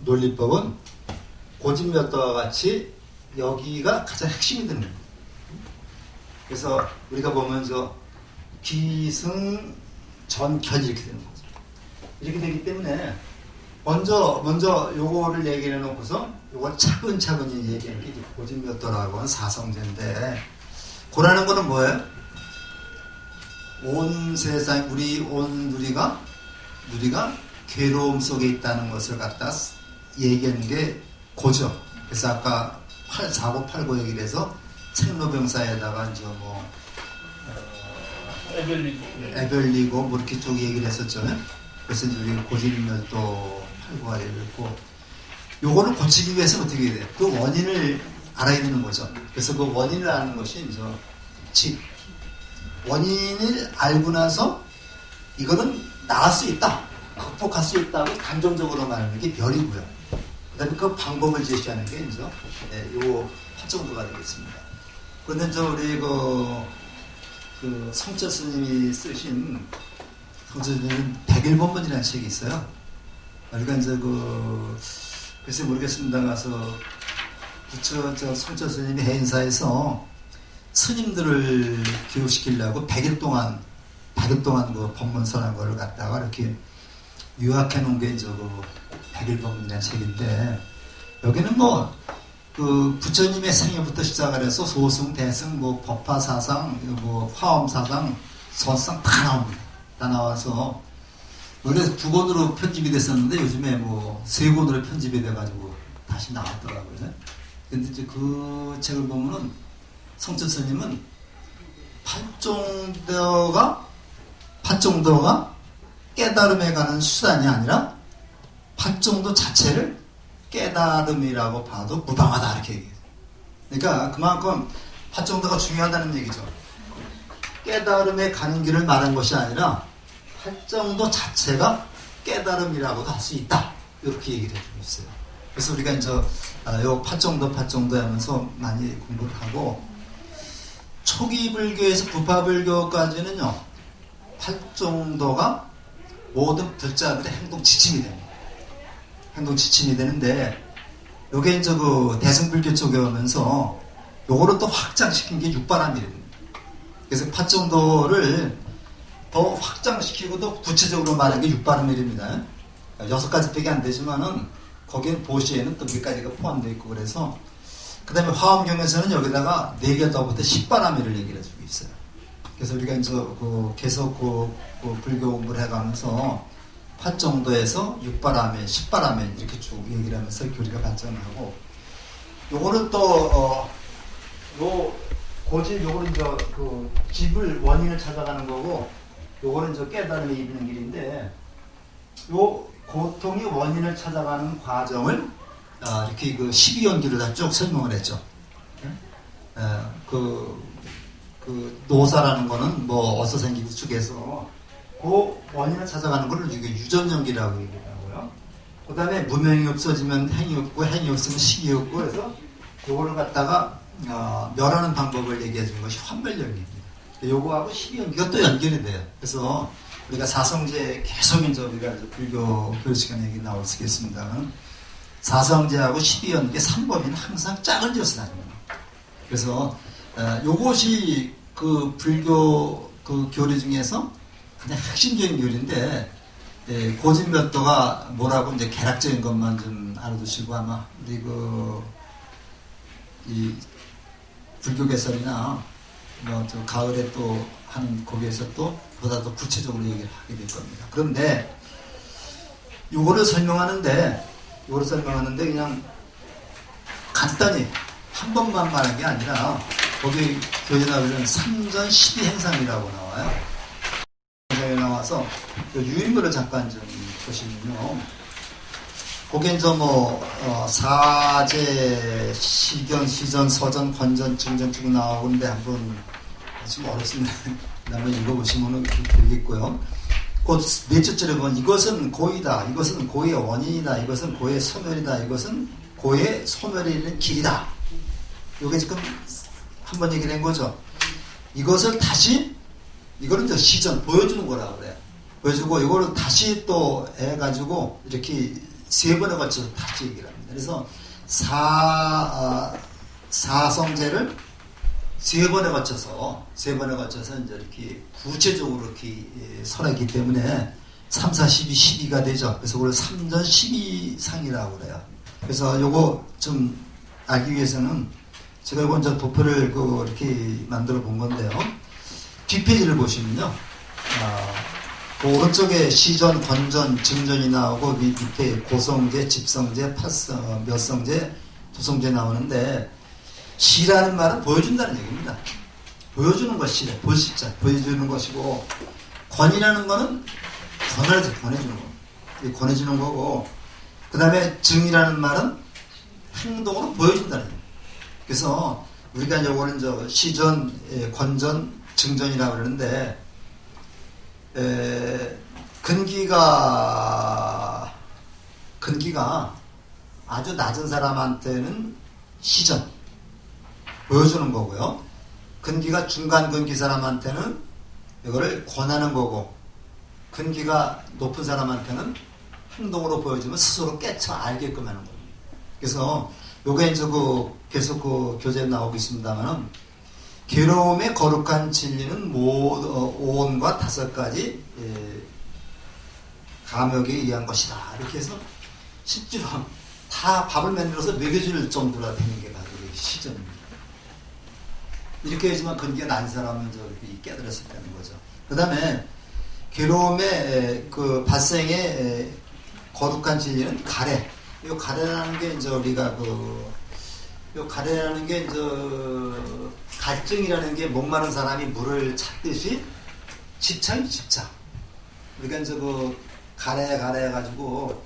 논리법은 고진멸도와 같이 여기가 가장 핵심이 되는 겁니다. 그래서 우리가 보면 기승전결 이렇게 되는 거죠. 이렇게 되기 때문에 먼저 요거를 얘기해 놓고서 요걸 차근차근히 얘기하는 게 고진멸도라고 하는 사성제인데, 고라는 거는 뭐예요? 온 세상, 누리가 괴로움 속에 있다는 것을 갖다 얘기하는 게 고죠. 그래서 아까 4고 얘기를 해서 책노병사에다가 이제 에벨리고 뭐 이렇게 쭉 얘기를 했었잖아요. 그래서 이제 우리가 고진멸도 8고가 되고, 요거를 고치기 위해서 어떻게 해야 돼요? 그 원인을 알아야 되는 거죠. 그래서 그 원인을 아는 것이 이제 원인을 알고 나서 이거는 나을 수 있다, 극복할 수 있다고 감정적으로 말하는 게 별이고요. 그 다음에 그 방법을 제시하는 게 이제 요 파정도가 되겠습니다. 그런데 이제 우리 성철 스님이 쓰신, 성철 스님 101번문이라는 책이 있어요. 그러니까 이제 글쎄 모르겠습니다. 가서 성철 스님이 해인사에서 스님들을 교육시키려고 100일 동안 그 법문서란 거를 갖다가 이렇게 요약해 놓은 게 이제 101번문이라는 책인데, 여기는 부처님의 생애부터 시작을 해서 소승, 대승, 법화사상, 화엄사상, 서상 다 나옵니다. 다 나와서, 원래 2권으로 편집이 됐었는데 요즘에 3권으로 편집이 돼가지고 다시 나왔더라고요. 근데 이제 그 책을 보면은 성철 스님은 판정도가 깨달음에 가는 수단이 아니라 판정도 자체를 깨달음이라고 봐도 무방하다, 이렇게 얘기해요. 그러니까 그만큼 판정도가 중요하다는 얘기죠. 깨달음에 가는 길을 말한 것이 아니라 판정도 자체가 깨달음이라고도 할 수 있다. 이렇게 얘기를 해주고 있어요. 그래서 우리가 이제 요 파정도 하면서 많이 공부를 하고, 초기 불교에서 부파 불교까지는요, 팔정도가 모든 불자들의 행동 지침이 됩니다. 행동 지침이 되는데, 요게 이제 그 대승불교 쪽에 오면서 요거를 또 확장시킨 게 육바라밀입니다. 그래서 파정도를 더 확장시키고 더 구체적으로 말한 게 육바라밀입니다. 6가지밖에 안 되지만은 거기에 보시에는 또 몇 가지가 포함되어 있고, 그래서 그 다음에 화엄경에서는 여기다가 4개 더부터 10바라밀을 얘기를 해주고 있어요. 그래서 우리가 이제 계속 불교 공부를 해가면서 파정도에서 6바라밀, 10바라밀 이렇게 쭉 얘기를 하면서 교리가 발전하고, 요거는 또 요 고집, 요거는 이제 그 집을 원인을 찾아가는 거고, 요거는 이제 깨달음에 이르는 길인데, 요 고통의 원인을 찾아가는 과정을 이렇게 그 12연기로 다 쭉 설명을 했죠. 그 노사라는 거는 뭐 어디서 생기고 쭉해서 그 원인을 찾아가는 거를 이게 유전연기라고 얘기를 하고요. 그 다음에 무명이 없어지면 행이 없고, 행이 없으면 식이 없고, 그래서 요거를 갖다가 멸하는 방법을 얘기해 준 것이 환멸연기입니다. 요거하고 12연기가 또 연결이 돼요. 그래서 우리가 사성제 계속 이제 우리가 불교 교육 시간에 얘기 나올 수 있겠습니다만, 사성제하고 12연기 3법인은 항상 짝을 지어서 다닙니다. 그래서 요것이 그 불교 그 교리 중에서 그냥 핵심적인 교리인데, 고진멸도가 뭐라고 이제 개략적인 것만 좀 알아두시고, 아마 우리 이 불교 개설이나 뭐 저 가을에 또 하는 거기에서 또 보다 더 구체적으로 얘기를 하게 될 겁니다. 그런데 요거를 설명하는데 그냥 간단히 한 번만 말한 게 아니라, 거기 교재 나오면 3전 12행상이라고 나와요. 행상에 나와서 그 유인물을 잠깐 좀 보시면요, 거기에 이제 사제, 시견, 시전, 서전, 권전, 증전 쭉 나오는데 한번 좀 어렵습니다. 한번 읽어보시면 되겠고요. 그 넷째 절에 보면 이것은 고이다, 이것은 고의 원인이다, 이것은 고의 소멸이다, 이것은 고의 소멸에 이르는 길이다. 이게 지금 한번 얘기를 한 거죠. 이것을 다시, 이거는 이제 시전, 보여주는 거라고 그래요. 보여주고, 이거를 다시 또 해가지고, 이렇게 3번에 걸쳐서 다시 얘기를 합니다. 그래서 사성제를 3번에 걸쳐서 이제 이렇게 구체적으로 이렇게 설하기 때문에 3, 4, 12, 12가 되죠. 그래서 그걸 3전 12상이라고 그래요. 그래서 요거 좀 알기 위해서는 제가 이번 저 도표를 이렇게 만들어 본 건데요. 뒷페이지를 보시면요. 그 오른쪽에 시전, 권전, 증전이 나오고, 밑에 고성제, 집성제, 몇성제, 도성제 나오는데, 시라는 말은 보여준다는 얘기입니다. 보여주는 것이래. 볼시자, 보여주는 것이고, 권이라는 거는 권해주는 거. 권해주는 거고, 그 다음에 증이라는 말은 행동으로 보여준다는 얘기입니다. 그래서 우리가 요거는 시전, 권전, 증전이라고 그러는데, 근기가 아주 낮은 사람한테는 시전, 보여주는 거고요. 근기가 중간 근기 사람한테는 이거를 권하는 거고, 근기가 높은 사람한테는 행동으로 보여주면 스스로 깨쳐 알게끔 하는 겁니다. 그래서 요게 이제 계속 교재에 나오고 있습니다만은, 괴로움의 거룩한 진리는 오온과 5가지 감역에 의한 것이다. 이렇게 해서 실제로 다 밥을 만들어서 먹여줄 정도라 되는 게 바로 시전입니다. 이렇게 하지만 근기가 낮은 사람은 이렇게 깨달았었다는 거죠. 그 다음에 괴로움의 발생의 거룩한 진리는 가래. 이 가래라는 게 이제 우리가 요 가래라는 게 갈증이라는 게 목마른 사람이 물을 찾듯이 집착이 집착. 우리가 이제 가래 해가지고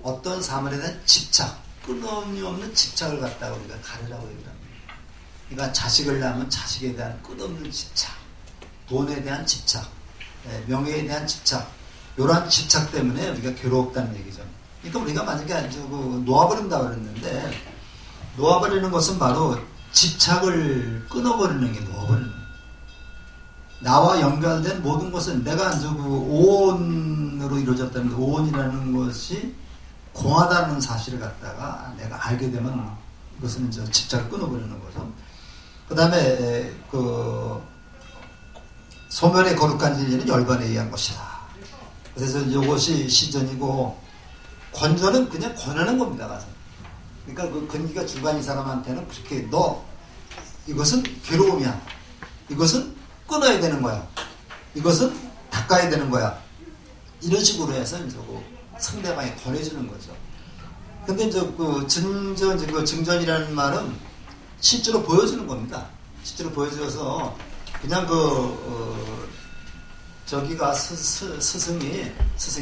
어떤 사물에 대한 집착, 끊임이 없는 집착을 갖다가 우리가 가래라고 얘기를 합니다. 그러니까 자식을 낳으면 자식에 대한 끝없는 집착, 돈에 대한 집착, 명예에 대한 집착, 이러한 집착 때문에 우리가 괴롭다는 얘기죠. 그러니까 우리가 만약에 놓아버린다 그랬는데, 놓아버리는 것은 바로 집착을 끊어버리는 게 놓아버리는 거예요. 나와 연결된 모든 것은 내가 오온으로 이루어졌다는 게, 오온이라는 것이 공하다는 사실을 갖다가 내가 알게 되면 그것은 이제 집착을 끊어버리는 거죠. 그 다음에 소멸의 거룩한 진리는 열반에 의한 것이다. 그래서 이것이 시전이고, 권전은 그냥 권하는 겁니다. 가서. 그러니까 그 근기가 주관인 사람한테는 그렇게 이것은 괴로움이야. 이것은 끊어야 되는 거야. 이것은 닦아야 되는 거야. 이런 식으로 해서 이제 상대방이 권해주는 거죠. 근데 이제 증전이라는 말은 실제로 보여주는 겁니다. 실제로 보여줘서 그냥 저기가 스승이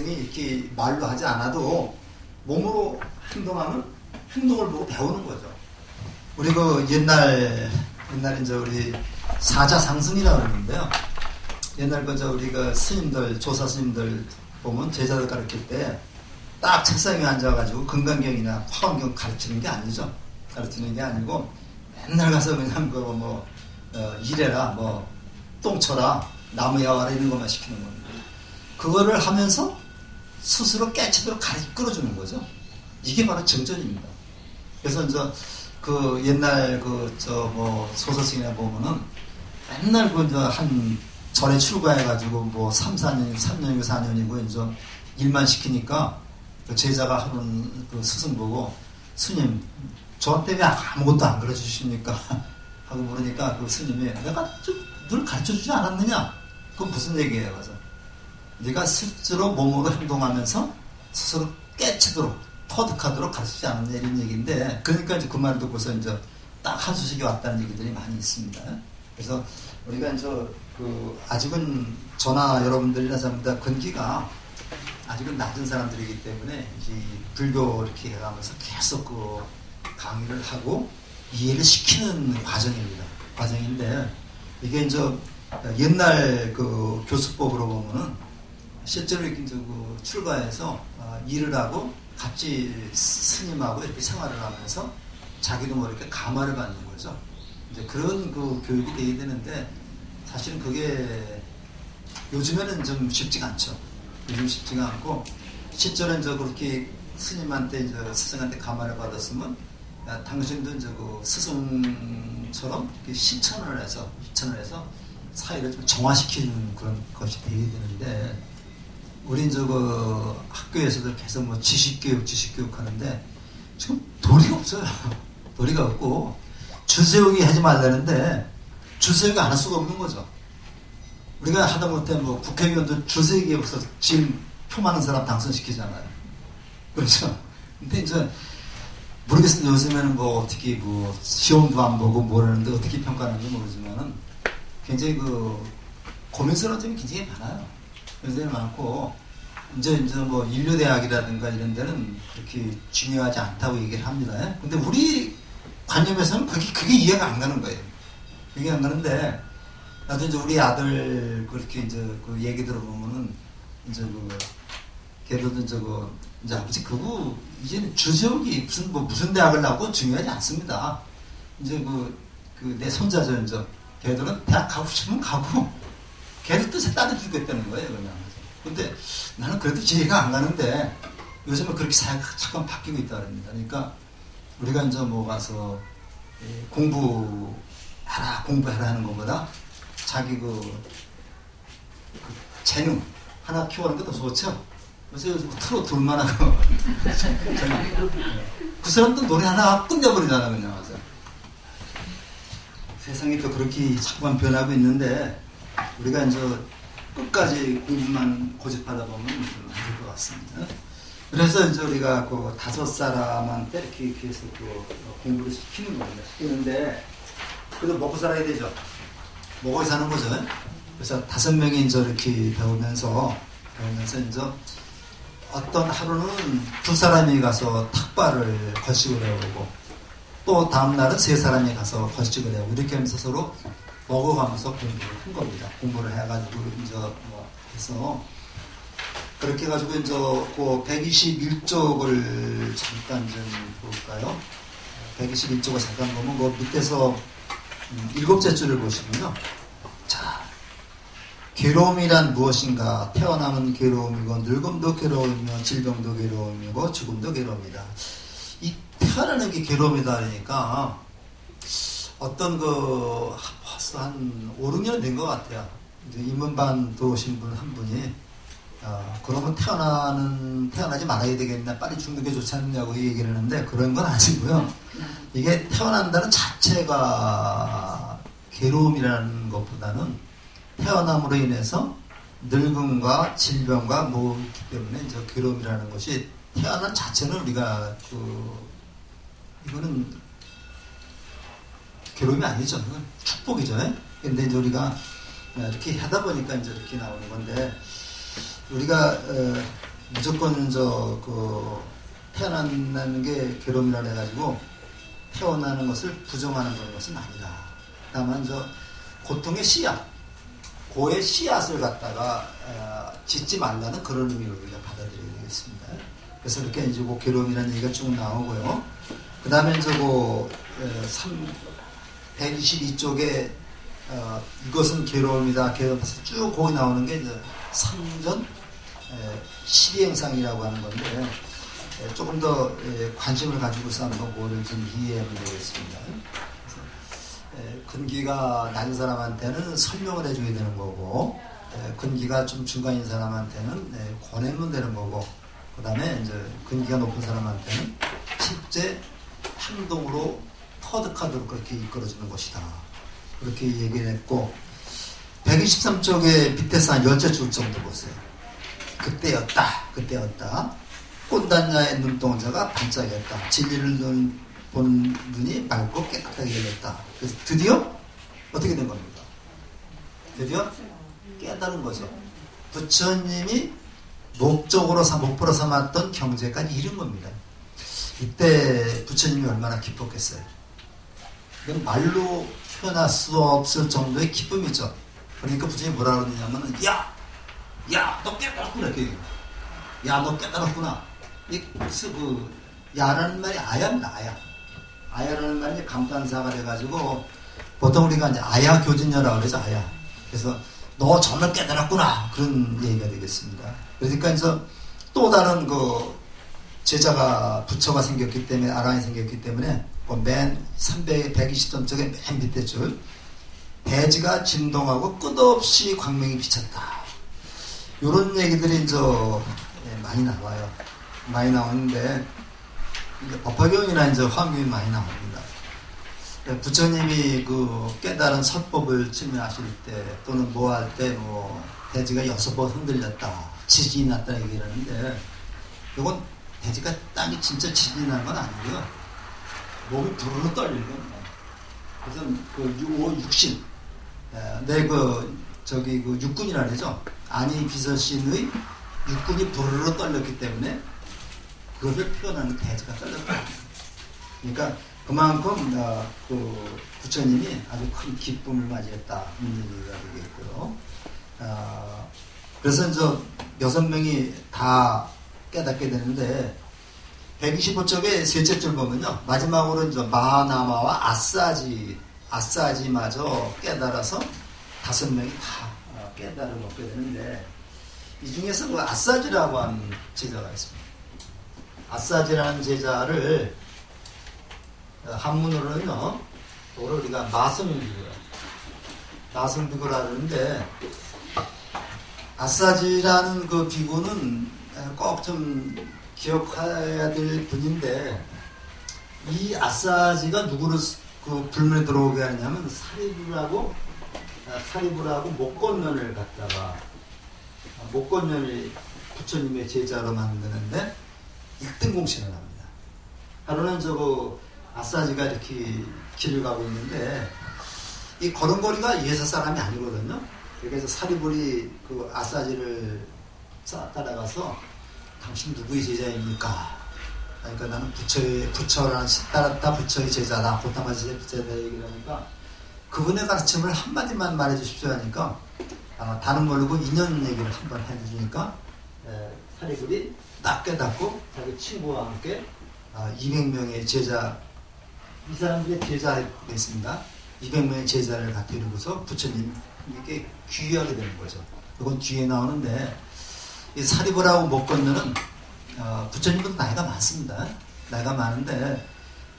이렇게 말로 하지 않아도 몸으로 행동하면 행동을 보고 배우는 거죠. 우리 옛날에 이제 우리 사자상승이라고 그러는데요. 옛날 우리 스님들, 조사 스님들 보면 제자들 가르칠 때 딱 책상에 앉아가지고 금강경이나 화엄경 가르치는 게 아니죠. 가르치는 게 아니고 맨날 가서 그냥 일해라, 똥 쳐라, 나무에 와라 이런 것만 시키는 겁니다. 그거를 하면서 스스로 깨치도록 끌어주는 거죠. 이게 바로 정전입니다. 그래서 이제 옛날 소설책이나 보면은 맨날 한 절에 출가해가지고 3년이고 4년이고 이제 일만 시키니까 그 제자가 하는 스승 보고, 스님, 저한테 왜 아무것도 안 가르쳐 주십니까? 하고 물으니까 그 스님이, 내가 늘 가르쳐 주지 않았느냐? 그건 무슨 얘기예요? 그래서 네가 실제로 몸으로 행동하면서 스스로 깨치도록, 터득하도록 가르치지 않았냐 이런 얘기인데, 그러니까 이제 그 말을 듣고서 이제 딱 한 수식이 왔다는 얘기들이 많이 있습니다. 그래서 우리가 이제 아직은 저나 여러분들이나 전부 다 근기가 아직은 낮은 사람들이기 때문에 이제 불교 이렇게 해가면서 계속 강의를 하고 이해를 시키는 과정인데, 이게 이제 옛날 교수법으로 보면은 실제로 이렇게 출가해서 일을 하고 같이 스님하고 이렇게 생활을 하면서 자기도 이렇게 감화를 받는 거죠. 이제 그런 교육이 돼야 되는데, 사실은 그게 요즘에는 좀 쉽지가 않죠. 요즘 쉽지가 않고, 실제로 이제 그렇게 스님한테 스승한테 감화를 받았으면, 당신도 이제 스승처럼 실천을 해서 사회를 좀 정화시키는 그런 것이 되어야 되는데, 우린 학교에서도 계속 지식교육 하는데, 지금 도리가 없어요. 도리가 없고, 주세우기 하지 말라는데, 주세우기 안 할 수가 없는 거죠. 우리가 하다못해 국회의원도 주세우기 없어서 지금 표 많은 사람 당선시키잖아요. 그렇죠? 근데 이제, 모르겠습니다. 요즘에는 어떻게 시험도 안 보고 뭐라는데 어떻게 평가하는지 모르지만은, 굉장히 고민스러운 점이 굉장히 많아요. 굉장히 많고, 이제 인류대학이라든가 이런 데는 그렇게 중요하지 않다고 얘기를 합니다. 근데 우리 관념에서는 그게 이해가 안 가는 거예요. 이해 안 가는데, 나도 이제 우리 아들 그렇게 얘기 들어보면은, 걔도 이제 아버지 이제는 주세우기 무슨 대학을 나오고 중요하지 않습니다. 이제 내 손자죠, 이제. 걔들은 대학 가고 싶으면 가고, 걔들 뜻에 따라 주겠다는 거예요, 그냥. 근데 나는 그래도 이해가 안 가는데, 요즘은 그렇게 사회가 잠깐 바뀌고 있다 그럽니다. 그러니까 우리가 이제 가서 공부해라 하는 것보다 자기 재능 하나 키워는 게 더 좋죠. 그래서 요즘 트로트 둘만 하고, 그 사람도 노래 하나 끝내버리잖아, 그냥. 와서. 세상이 또 그렇게 자꾸만 변하고 있는데, 우리가 이제 끝까지 공부만 고집하다 보면 안 될 것 같습니다. 그래서 이제 우리가 5사람한테 이렇게 해서 공부를 시키는 겁니다. 시키는데, 그래도 먹고 살아야 되죠. 먹고 사는 거죠. 그래서 5명이 이제 이렇게 배우면서 이제 어떤 하루는 2사람이 가서 탁발을 걸식을 해오고, 또 다음날은 3사람이 가서 걸식을 해오고, 이렇게 하면서 서로 먹어가면서 공부를 한 겁니다. 공부를 해가지고 이제 해서, 그렇게 해가지고 이제 그 121쪽을 잠깐 좀 볼까요? 121쪽을 잠깐 보면 그 밑에서 일곱째 줄을 보시면요. 자, 괴로움이란 무엇인가? 태어남은 괴로움이고 늙음도 괴로움이며 질병도 괴로움이고 죽음도 괴로움이다. 이 태어나는 게 괴로움이다 그러니까 어떤 그 벌써 한 5, 6년 된 것 같아요. 이제 입문반 들어오신 분 한 분이 그러면 태어나지 말아야 되겠나, 빨리 죽는 게 좋지 않느냐고 얘기를 하는데 그런 건 아니고요. 이게 태어난다는 자체가 괴로움이라는 것보다는 태어남으로 인해서 늙음과 질병과 뭐 있기 때문에 이제 괴로움이라는 것이 태어난 자체는 우리가 이거는 괴로움이 아니죠. 이건 축복이죠. 근데 이제 우리가 이렇게 하다 보니까 이제 이렇게 나오는 건데 우리가 무조건 태어난다는 게 괴로움이라 해가지고 태어나는 것을 부정하는 그런 것은 아니다. 다만 고통의 씨앗, 고의 씨앗을 갖다가 짓지 말라는 그런 의미로 우리가 받아들여야 되겠습니다. 그래서 이렇게 이제 그 괴로움이라는 얘기가 쭉 나오고요. 그 다음에 이제 122쪽에 이것은 괴로움이다. 괴로움에서 쭉 거기 나오는 게 이제 3전 12행상이라고 하는 건데 조금 더 관심을 가지고서 한번 그거를 좀 이해하면 되겠습니다. 근기가 낮은 사람한테는 설명을 해줘야 되는 거고 근기가 좀 중간인 사람한테는 권하면 되는 거고 그 다음에 이제 근기가 높은 사람한테는 실제 행동으로 터득하도록 그렇게 이끌어주는 것이다. 그렇게 얘기를 했고 123쪽에 밑에서 한 10째 줄 정도 보세요. 그때였다. 꼰단자의 눈동자가 반짝였다. 진리를 본 눈이 맑고 깨끗하게 열렸다. 그래서 드디어 어떻게 된 겁니까? 드디어 깨달은 거죠. 부처님이 목적으로 목표로 삼았던 경제까지 이룬 겁니다. 이때 부처님이 얼마나 기뻤겠어요. 이건 말로 표현할 수 없을 정도의 기쁨이죠. 그러니까 부처님이 뭐라 그러냐면은 너 깨달았구나. 너 깨달았구나. 야라는 말이 아야입니다. 아야라는 말이 감탄사가 돼가지고 보통 우리가 이제 아야 교진녀라고 그러죠. 아야. 그래서 너 정말 깨달았구나. 그런 얘기가 되겠습니다. 그러니까 이제 또 다른 제자가 부처가 생겼기 때문에 아라한이 생겼기 때문에 맨 120점쪽에 맨 밑에 줄 대지가 진동하고 끝없이 광명이 비쳤다. 이런 얘기들이 이제 많이 나와요. 많이 나오는데 법화경이나 이제 화경이 많이 나옵니다. 부처님이 깨달은 설법을 증명하실 때 또는 뭐 할 때 대지가 6번 흔들렸다, 지진이 났다 얘기를 하는데 이건 대지가 땅이 진짜 지진이 난 건 아니고요. 몸이 부르르 떨리는 겁니다. 그래서 육신, 육군이라 그러죠. 아니 비서신의 육군이 부르르 떨렸기 때문에 그것을 표현하는 대지가 떨렸다. 그러니까 그만큼 부처님이 아주 큰 기쁨을 맞이했다. 이런 얘기가 되겠고요. 그래서 이제 6명이 다 깨닫게 되는데 125쪽에 셋째 줄 보면요. 마지막으로 이제 마하나마와 아싸지마저 깨달아서 5명이 다 깨달음을 얻게 되는데 이 중에서 아싸지라고 하는 제자가 있습니다. 아싸지라는 제자를 한문으로는요, 우리가 마승비구라 그러는데 아싸지라는 그 비구는 꼭 좀 기억해야 될 분인데 이 아싸지가 누구를 불문에 들어오게 하냐면 사리부라고 목건년을 갖다가 목건년을 부처님의 제자로 만드는데 1등 공신을 합니다. 하루는 아싸지가 이렇게 길을 가고 있는데 이 걸음걸이가 예사 사람이 아니거든요. 그래서 사리불이 아싸지를 따라가서 당신 누구의 제자입니까? 그러니까 나는 부처라는 따랐다 부처의 제자다. 고타마 제자다 얘기를 하니까 그분의 가르침을 한마디만 말해 주십시오 하니까 다른 모르고 인연 얘기를 한번 해주니까 사리불이 딱 깨닫고 자기 친구와 함께 200명의 제자, 이 사람들의 제자가 있습니다. 200명의 제자를 갖다 이루고서 부처님에게 귀하게 되는 거죠. 이건 뒤에 나오는데, 이 사리불하고 못 건너는 부처님보다 나이가 많습니다. 나이가 많은데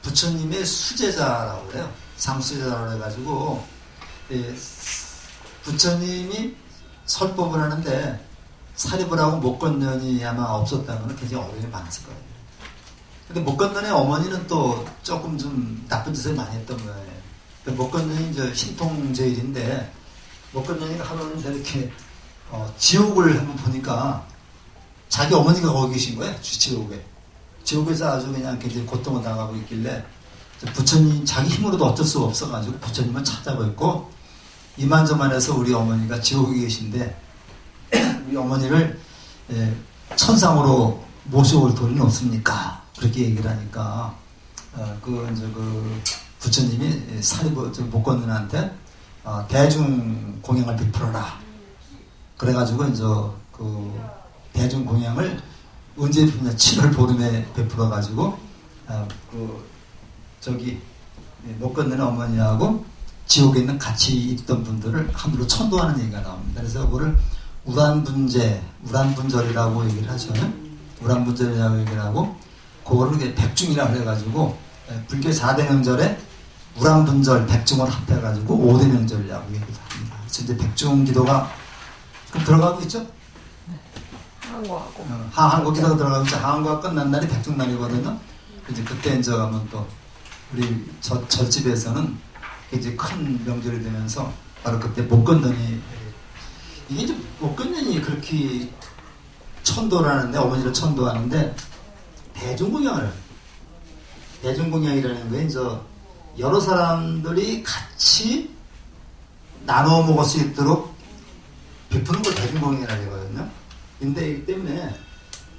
부처님의 수제자라고 그래요. 상수제자라고 해가지고, 부처님이 설법을 하는데 사리불하고 못 건너니 아마 없었다면 굉장히 어려움이 많았을 거예요. 근데 못 건너의 어머니는 또 조금 좀 나쁜 짓을 많이 했던 거예요. 못 건너니 이제 신통제일인데, 못 건너니가 하루는 이렇게 지옥을 한번 보니까 자기 어머니가 거기 계신 거예요. 지옥에. 지옥에서 아주 그냥 굉장히 고통을 당하고 있길래 부처님 자기 힘으로도 어쩔 수가 없어가지고 부처님을 찾아뵙고, 이만저만해서 우리 어머니가 지옥에 계신데 우리 어머니를 천상으로 모셔올 도리는 없습니까? 그렇게 얘기를 하니까 그 부처님이 사리불 못 건너한테 대중 공양을 베풀어라. 그래가지고 이제 그 대중 공양을 언제 베푸냐? 7월 보름에 베풀어가지고 못 건너는 어머니하고 지옥에 있는 같이 있던 분들을 함부로 천도하는 얘기가 나옵니다. 그래서 그거를 우란분절이라고 얘기를 하죠. 우란분절이라고 얘기를 하고, 그거를 백중이라고 해가지고, 불교 4대 명절에 우란분절, 백중을 합해가지고 5대 명절이라고 얘기를 합니다. 그래서 이제 백중 기도가 그럼 들어가고 있죠? 하한거하고. 하한거 기도가 들어가고 있죠. 하한거가 끝난 날이 백중날이거든요. 이제 그때 이제 가면 또 우리 절집에서는 이제 큰 명절이 되면서 바로 그때 못 건너니, 이게 이제 못 건너니 그렇게 천도를 하는데, 어머니를 천도하는데 대중공양이라는 게 이제 여러 사람들이 같이 나눠 먹을 수 있도록 베푸는 걸 대중공양이라고 하거든요. 근데 이 때문에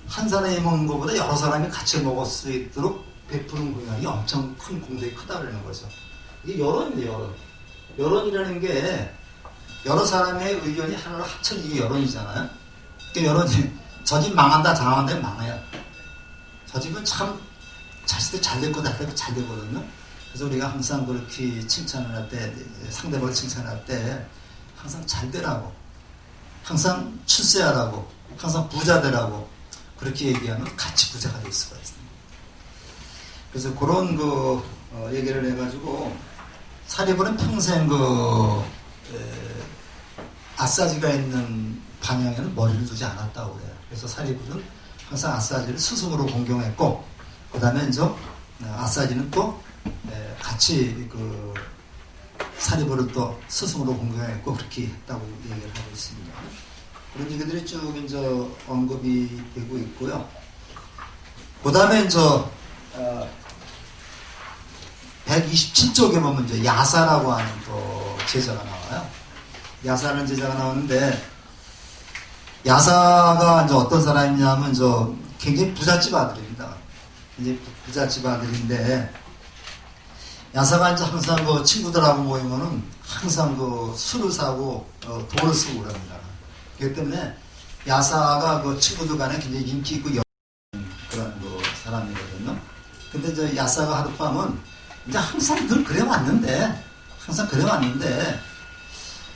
한 사람이 먹는 것보다 여러 사람이 같이 먹을 수 있도록 베푸는 공양이 엄청 큰 공덕이 크다는 거죠. 이게 여론이에요. 여론이라는 게 여러 사람의 의견이 하나로 합쳐진 게 여론이잖아요. 그러니까 여론이 저 집 망한다, 장한다, 망해요. 저 집은 참 자식들 잘 될 거다, 잘 되거든요. 그래서 우리가 항상 그렇게 칭찬을 할 때, 상대방을 칭찬할 때 항상 잘 되라고, 항상 출세하라고, 항상 부자 되라고 그렇게 얘기하면 같이 부자가 될 수가 있습니다. 그래서 그런 얘기를 해가지고, 사리불은 평생 아싸지가 있는 방향에는 머리를 두지 않았다고 그래요. 그래서 사리불은 항상 아싸지를 스승으로 공경했고, 그 다음에 이제 아싸지는 또 같이 사리불을 또 스승으로 공경했고, 그렇게 했다고 얘기를 하고 있습니다. 그런 얘기들이 쭉 이제 언급이 되고 있고요. 그 다음에 이제 127쪽에 보면 이제 야사라고 하는 또 제자가 나와요. 야사라는 제자가 나오는데, 야사가 이제 어떤 사람이냐면 이제 굉장히 부잣집 아들입니다. 굉장히 부잣집 아들인데, 야사가 이제 항상 친구들하고 모이면은 항상 술을 사고 돈을 쓰고 그럽니다. 그렇기 때문에 야사가 친구들 간에 굉장히 인기 있고 그런 사람이거든요. 근데 이제 야사가 하룻밤은 이제 항상 늘 그래왔는데,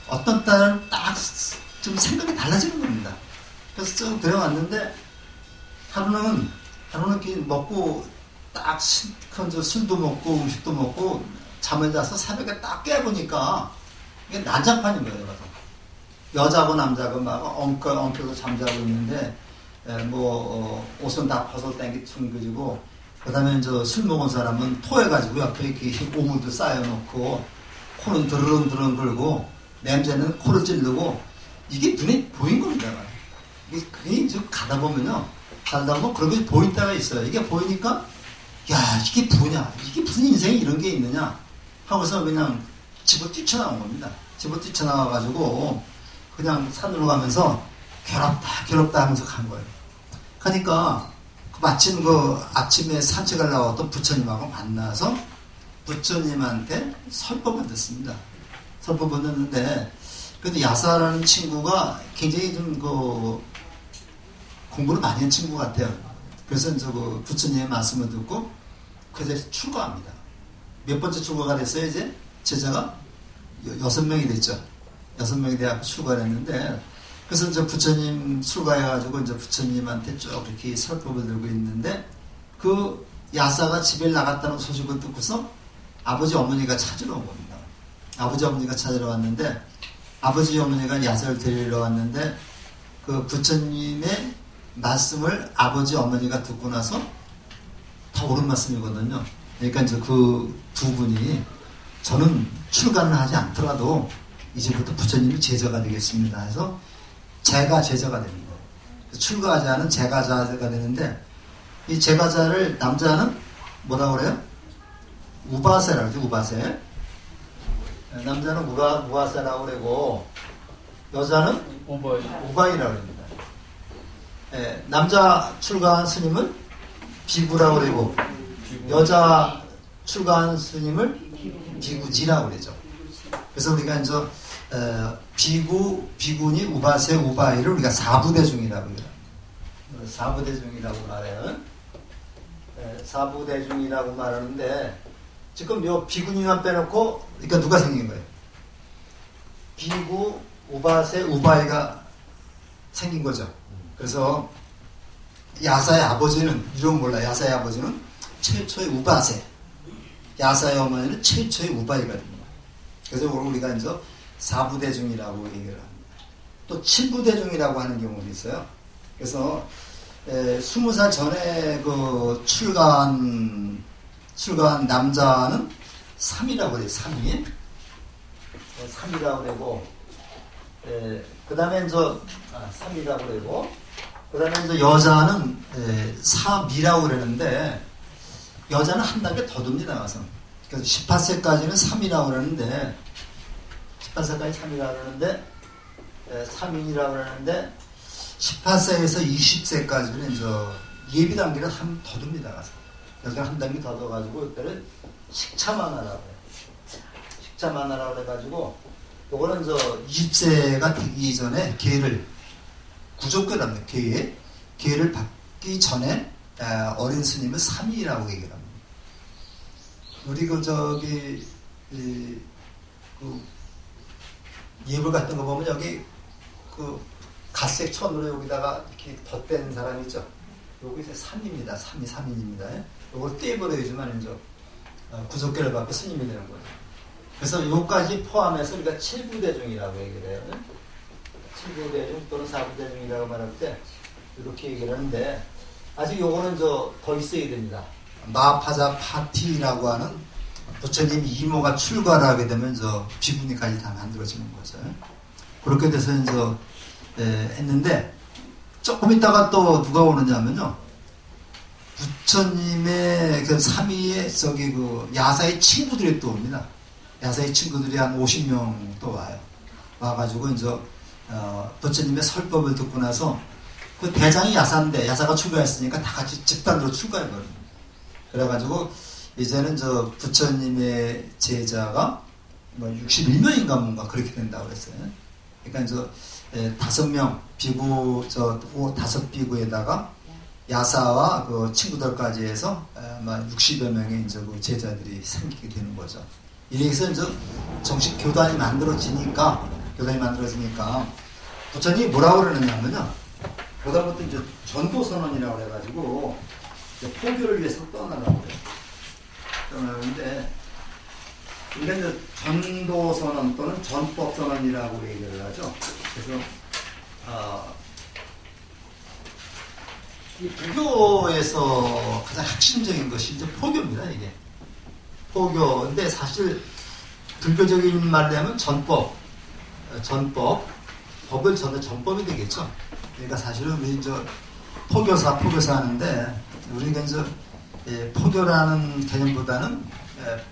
어떤 딸은 딱 좀 생각이 달라지는 겁니다. 그래서 좀 그래왔는데, 하루는 이렇게 먹고, 딱 술도 먹고, 음식도 먹고, 잠을 자서 새벽에 딱 깨보니까, 이게 난장판인 거예요, 그래서. 여자고 남자고 막 엉켜서 잠자고 있는데, 옷은 다 벗어 땡기고, 그 다음에 술 먹은 사람은 토해가지고 옆에 이렇게 오물도 쌓여놓고, 코는 드르렁드르렁 걸고, 냄새는 코를 찌르고, 이게 눈에 보인 겁니다. 이게 좀 가다 보면요, 그런 게 보일 때가 있어요. 이게 보이니까, 야, 이게 뭐냐? 이게 무슨 인생에 이런 게 있느냐? 하고서 그냥 집을 뛰쳐나온 겁니다. 집을 뛰쳐나와가지고, 그냥 산으로 가면서, 괴롭다 하면서 간 거예요. 그러니까, 마침 아침에 산책을 나왔던 부처님하고 만나서 부처님한테 설법을 듣습니다. 설법을 듣는데, 그래도 야사라는 친구가 굉장히 좀 공부를 많이 한 친구 같아요. 그래서 그 부처님의 말씀을 듣고 그래서 출가합니다. 몇 번째 출가가 됐어요, 이제? 제자가 6명이 됐죠. 6명이 돼서 출가를 했는데, 그래서 이제 부처님 출가해가지고 이제 부처님한테 쭉 이렇게 설법을 들고 있는데, 그 야사가 집에 나갔다는 소식을 듣고서 아버지 어머니가 찾으러 온 겁니다. 아버지 어머니가 찾으러 왔는데, 아버지 어머니가 야사를 데리러 왔는데, 그 부처님의 말씀을 아버지 어머니가 듣고 나서 다 옳은 말씀이거든요. 그러니까 이제 그 두 분이 저는 출가는 하지 않더라도 이제부터 부처님이 제자가 되겠습니다 해서 제가 제자가 됩니다. 출가하지 않은 제가자가 되는데, 이 제가자를 남자는 뭐라고 그래요? 우바세라고 그러죠. 우바세. 남자는 우바세라고 그러고 여자는 우바이라고 합니다. 남자 출가한 스님은 비구라고 그러고 여자 출가한 스님을 비구지라고 그러죠. 그래서 우리가 이제 비구니, 우바세, 우바이를 우리가 사부대중이라고 해요. 사부대중이라고 말해요. 사부대중이라고 말하는데 지금 요 비구니만 빼놓고 그러니까 누가 생긴 거예요? 비구, 우바세, 우바이가 생긴 거죠. 그래서 야사의 아버지는 이런 몰라. 야사의 아버지는 최초의 우바세, 야사의 어머니는 최초의 우바이가 됩니다. 그래서 우리가 이제 사부대중이라고 얘기를 합니다. 또 칠부대중이라고 하는 경우도 있어요. 그래서 20살 전에 그 출가한 남자는 3이라고 그래요. 3이. 3이라고 그러고, 그 다음에 이제, 3이라고 그러고, 그 다음에 이제 여자는 3이라고 그러는데, 여자는 한 단계 더 둡니다, 가서. 그래서 18세까지는 3이라고 그러는데, 18세까지 3이라고 그러는데, 3인이라고 그러는데, 18세에서 20세까지는 이제 예비 단계를 한 더 둡니다, 가서. 여기가 한 단계 더 둬가지고, 이때를 식차만화라고 해요. 식차만화라고 해가지고, 요거는 저 20세가 되기 전에 계를, 구족교랍니다. 계를 받기 전에 어린 스님을 3이라고 얘기를 합니다. 우리 그 예불 같은 거 보면 여기 그 갈색 천으로 여기다가 이렇게 덧댄 사람이 있죠. 여기 이제 3입니다. 3인입니다. 요걸 떼버려야지만 이제 구속계를 받고 스님이 되는 거예요. 그래서 요까지 포함해서 우리가 7부대중이라고 얘기를 해요. 7부대중 또는 4부대중이라고 말할 때 이렇게 얘기를 하는데, 아직 요거는 더 있어야 됩니다. 마파자 파티라고 하는 부처님 이모가 출가를 하게 되면 비구니까지 다 만들어지는 거죠. 그렇게 돼서 이제 했는데, 조금 있다가 또 누가 오느냐면요, 부처님의 그 3위의 그 야사의 친구들이 또 옵니다. 야사의 친구들이 한 50명 또 와요. 와가지고 이제 부처님의 설법을 듣고 나서 그 대장이 야사인데, 야사가 출가했으니까 다 같이 집단으로 출가해버립니다. 그래가지고 이제는 부처님의 제자가 뭐 61명인가 뭔가 그렇게 된다고 그랬어요. 그러니까 이제 5명 비구, 5비구에다가 야사와 그 친구들까지 해서 아마 60여 명의 이제 그 제자들이 생기게 되는 거죠. 이래서 이제 정식 교단이 만들어지니까 부처님이 뭐라고 그러느냐면요, 그다음부터 이제 전도선언이라고 해가지고 포교를 위해서 떠나라고 그래요. 떠나는데, 우리가 이제 전도선언 또는 전법선언이라고 얘기를 하죠. 그래서 이 불교에서 가장 핵심적인 것이 이제 포교입니다. 이게 포교. 근데 사실 불교적인 말로 하면 전법, 법을 전법이 되겠죠. 그러니까 사실은 우리 이제 포교사 하는데, 우리가 이제 포교라는 개념보다는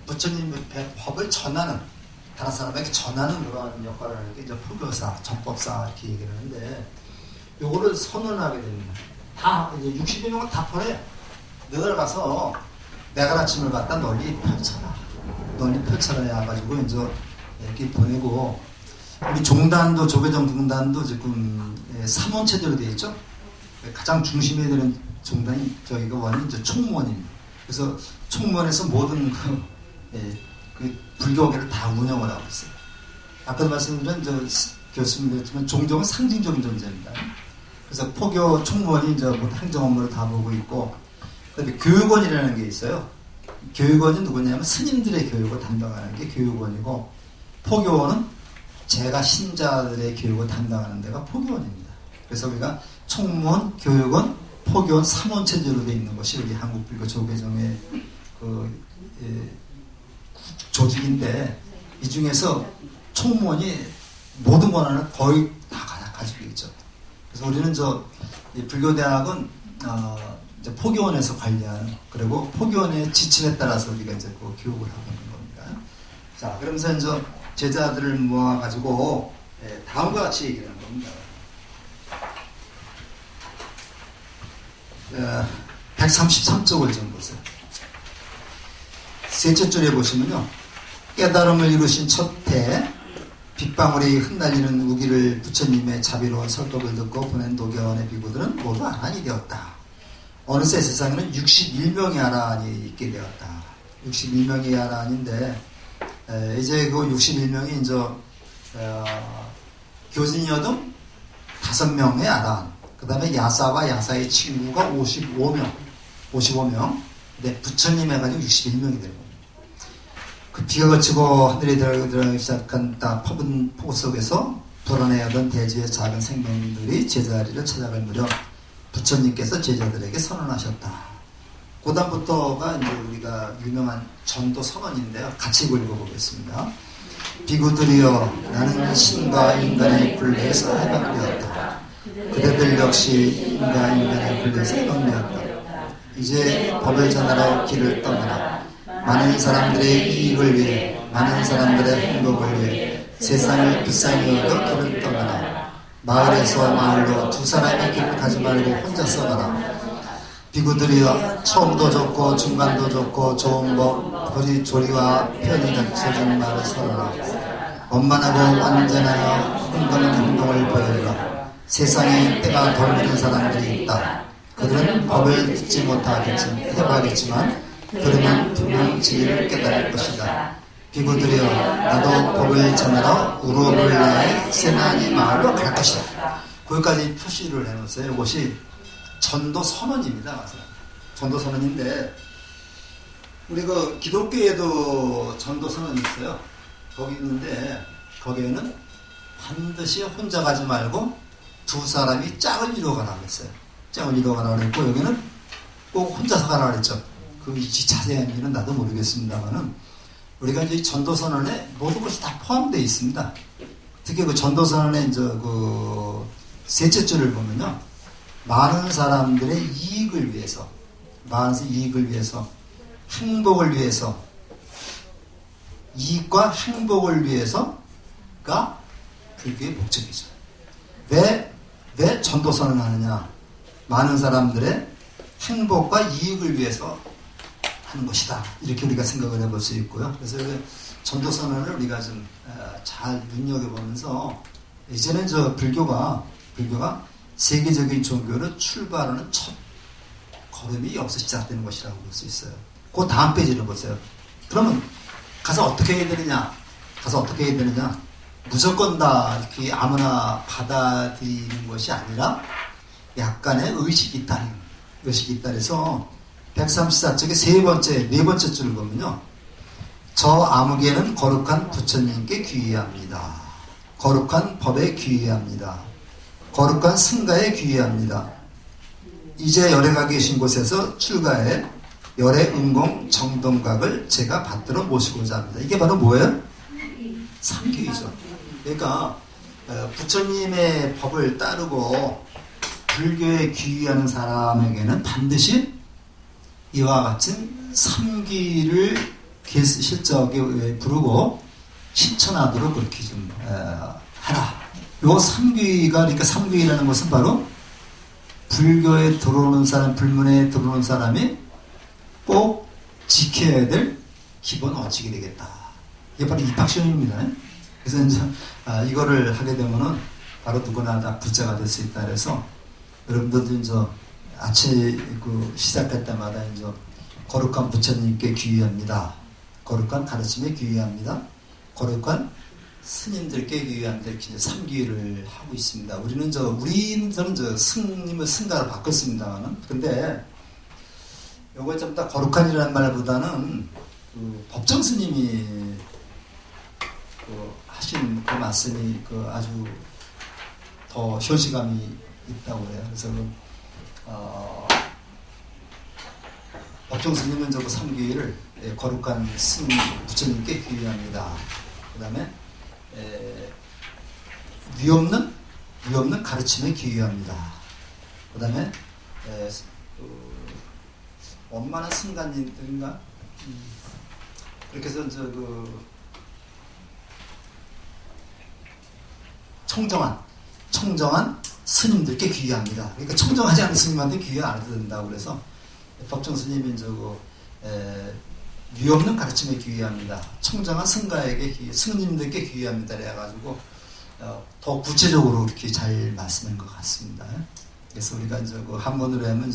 부처님의 법을 전하는, 다른 사람에게 전하는 그런 역할을 하는 게 이제 포교사, 전법사 이렇게 얘기를 하는데, 요거를 선언하게 됩니다. 다 이제 60여 명은 다 보내요. 너들 가서 내가 아침을 갖다 널리 펼쳐라 해가지고 이제 이렇게 보내고, 우리 종단도, 조계종 종단도 지금 3원체제로 되어 있죠. 가장 중심에 되는 종단이 저희가 원인 이제 총무원입니다. 그래서 총무원에서 모든 그 불교계를 다 운영을 하고 있어요. 아까도 말씀드린 교수님이었지만 종교는 상징적인 존재입니다. 그래서 포교 총무원이 이제 뭐 행정 업무를 다 보고 있고, 그다음에 교육원이라는 게 있어요. 교육원이 누구냐면 스님들의 교육을 담당하는 게 교육원이고, 포교원은 제가 신자들의 교육을 담당하는 데가 포교원입니다. 그래서 우리가 총무원, 교육원, 포교원 3원 체제로 되어 있는 것이 우리 한국불교 조계종의 조직인데, 이 중에서 총무원이 모든 권한을 거의 다 가지고 있죠. 그래서 우리는 이 불교대학은 이제 포교원에서 관리하는, 그리고 포교원의 지침에 따라서 우리가 이제 그 교육을 하고 있는 겁니다. 자, 그러면서 이제 제자들을 모아가지고 다음과 같이 얘기를 하는 겁니다. 133쪽을 좀 보세요. 셋째 줄에 보시면요, 깨달음을 이루신 첫해 빗방울이 흩날리는 우기를 부처님의 자비로운 설법을 듣고 보낸 도교원의 비구들은 모두 아란이 되었다. 어느새 세상에는 61명의 아란이 있게 되었다. 61명의 아란인데, 이제 그 61명이 이제 교진여등 5명의 아란, 그 다음에 야사와 야사의 친구가 55명, 근데 부처님 해가지고 61명이 되고, 그 비가 그치고 하늘이 들어가기 시작한 딱 퍼분 폭우 속에서 불어내던 대지의 작은 생명들이 제자리를 찾아갈 무렵 부처님께서 제자들에게 선언하셨다. 그 다음부터가 이제 우리가 유명한 전도 선언인데요. 같이 읽어보겠습니다. 비구들이여, 나는 신과 인간의 굴레에서 해방되었다. 그대들 역시 인과 인간의 굴레에서 해방되었다. 이제 법을 전하러 길을 떠나라. 많은 사람들의 이익을 위해, 많은 사람들의 행복을 위해 세상을 불쌍히 여겨 길을 떠나라. 마을에서 마을로 두 사람의 길을 가지 말고 혼자서 가라. 비구들이여, 처음도 좋고 중간도 좋고 좋은 법, 조리와 편히 갖춰진 말을 설하라. 원만하고 완전하여 흥분한 행동을 보여주라. 세상에 때가 덜 묻은 사람들이 있다. 그들은 법을 듣지 해봐야겠지만 그러면 분명 진리를 깨달을 것이다. 비구들이여, 나도 법을 전하러 우르블라의 세나니 마을로 갈 것이다. 거기까지 표시를 해놓으세요. 이것이 전도 선언입니다. 전도 선언인데, 우리 그 기독교에도 전도 선언이 있어요. 거기 있는데, 거기에는 반드시 혼자 가지 말고 두 사람이 짝을 이루어 가라고 했어요. 짝을 이루어 가라고 했고, 여기는 꼭 혼자서 가라고 했죠. 그 자세한 일은 나도 모르겠습니다만은, 우리가 이제 전도선언에 모든 것이 다 포함되어 있습니다. 특히 그 전도선언의 이제 그 셋째 줄을 보면요, 많은 사람들의 이익을 위해서, 행복을 위해서, 이익과 행복을 위해서가 불교의 목적이죠. 왜 전도선언을 하느냐? 많은 사람들의 행복과 이익을 위해서 하는 것이다. 이렇게 우리가 생각을 해볼 수 있고요. 그래서 전도선언을 우리가 좀 잘 눈여겨보면서, 이제는 불교가 세계적인 종교를 출발하는 첫 걸음이 여기서 시작되는 것이라고 볼 수 있어요. 그 다음 페이지를 보세요. 그러면 가서 어떻게 해야 되느냐? 무조건 다 이렇게 아무나 받아들이는 것이 아니라 약간의 의식이 있다. 그래서 134쪽의 네 번째 줄을 보면요, 저 아무개는 거룩한 부처님께 귀의합니다. 거룩한 법에 귀의합니다. 거룩한 승가에 귀의합니다. 이제 열애가 계신 곳에서 출가해 열애 은공 정동각을 제가 받들어 모시고자 합니다. 이게 바로 뭐예요? 삼귀이죠. 그러니까 부처님의 법을 따르고 불교에 귀의하는 사람에게는 반드시 이와 같은 삼귀를 실적에 부르고 실천하도록 그렇게 좀 하라. 요 삼귀가, 그러니까 삼귀라는 것은 바로 불교에 들어오는 사람, 불문에 들어오는 사람이 꼭 지켜야 될 기본 원칙이 되겠다. 이게 바로 입학시험입니다. 그래서 이제 이거를 하게 되면은 바로 누구나 다 부자가 될 수 있다. 그래서 여러분들도 이제 아침 그 시작할 때마다 이제 거룩한 부처님께 귀의합니다. 거룩한 가르침에 귀의합니다. 거룩한 스님들께 귀의합니다. 이렇게 이제 3귀의를 하고 있습니다. 우리는 저는 스님을 승가로 바꿨습니다만은. 근데 요거 좀 더 거룩한이라는 말보다는 그 법정 스님이 그 하신 그 말씀이 그 아주 더 현시감이 있다고 해요. 그래서 법정 스님은 저거 3귀의를 거룩한 스님 부처님께 귀의합니다. 그 다음에 위없는 가르침에 귀의합니다. 그 다음에 원만한 순간인가 그렇게 해서 청정한 스님들께 귀의합니다. 그러니까 청정하지 않은 스님한테 귀의 안 해도 된다고 그래서 법정 스님인 위없는 가르침에 귀의합니다. 청정한 스님들께 귀의합니다. 그래가지고 더 구체적으로 이렇게 잘 말씀한 것 같습니다. 그래서 우리가 한번으로 하면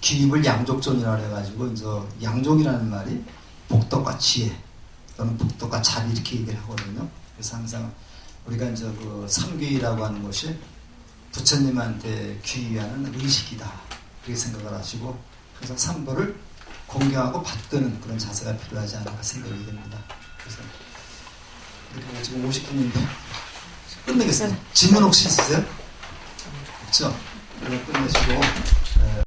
기입을 양족존이라고 해가지고 양족이라는 말이 복덕과 지혜 또는 복덕과 자비 이렇게 얘기를 하거든요. 그래서 항상 우리가 그 삼귀의라고 하는 것이 부처님한테 귀의하는 의식이다 그렇게 생각을 하시고 항상 삼보를 공경하고 받드는 그런 자세가 필요하지 않을까 생각이 됩니다. 그래서 이렇게 지금 50분인데 끝내겠습니다. 질문 혹시 있으세요? 없죠? 그럼 끝내시고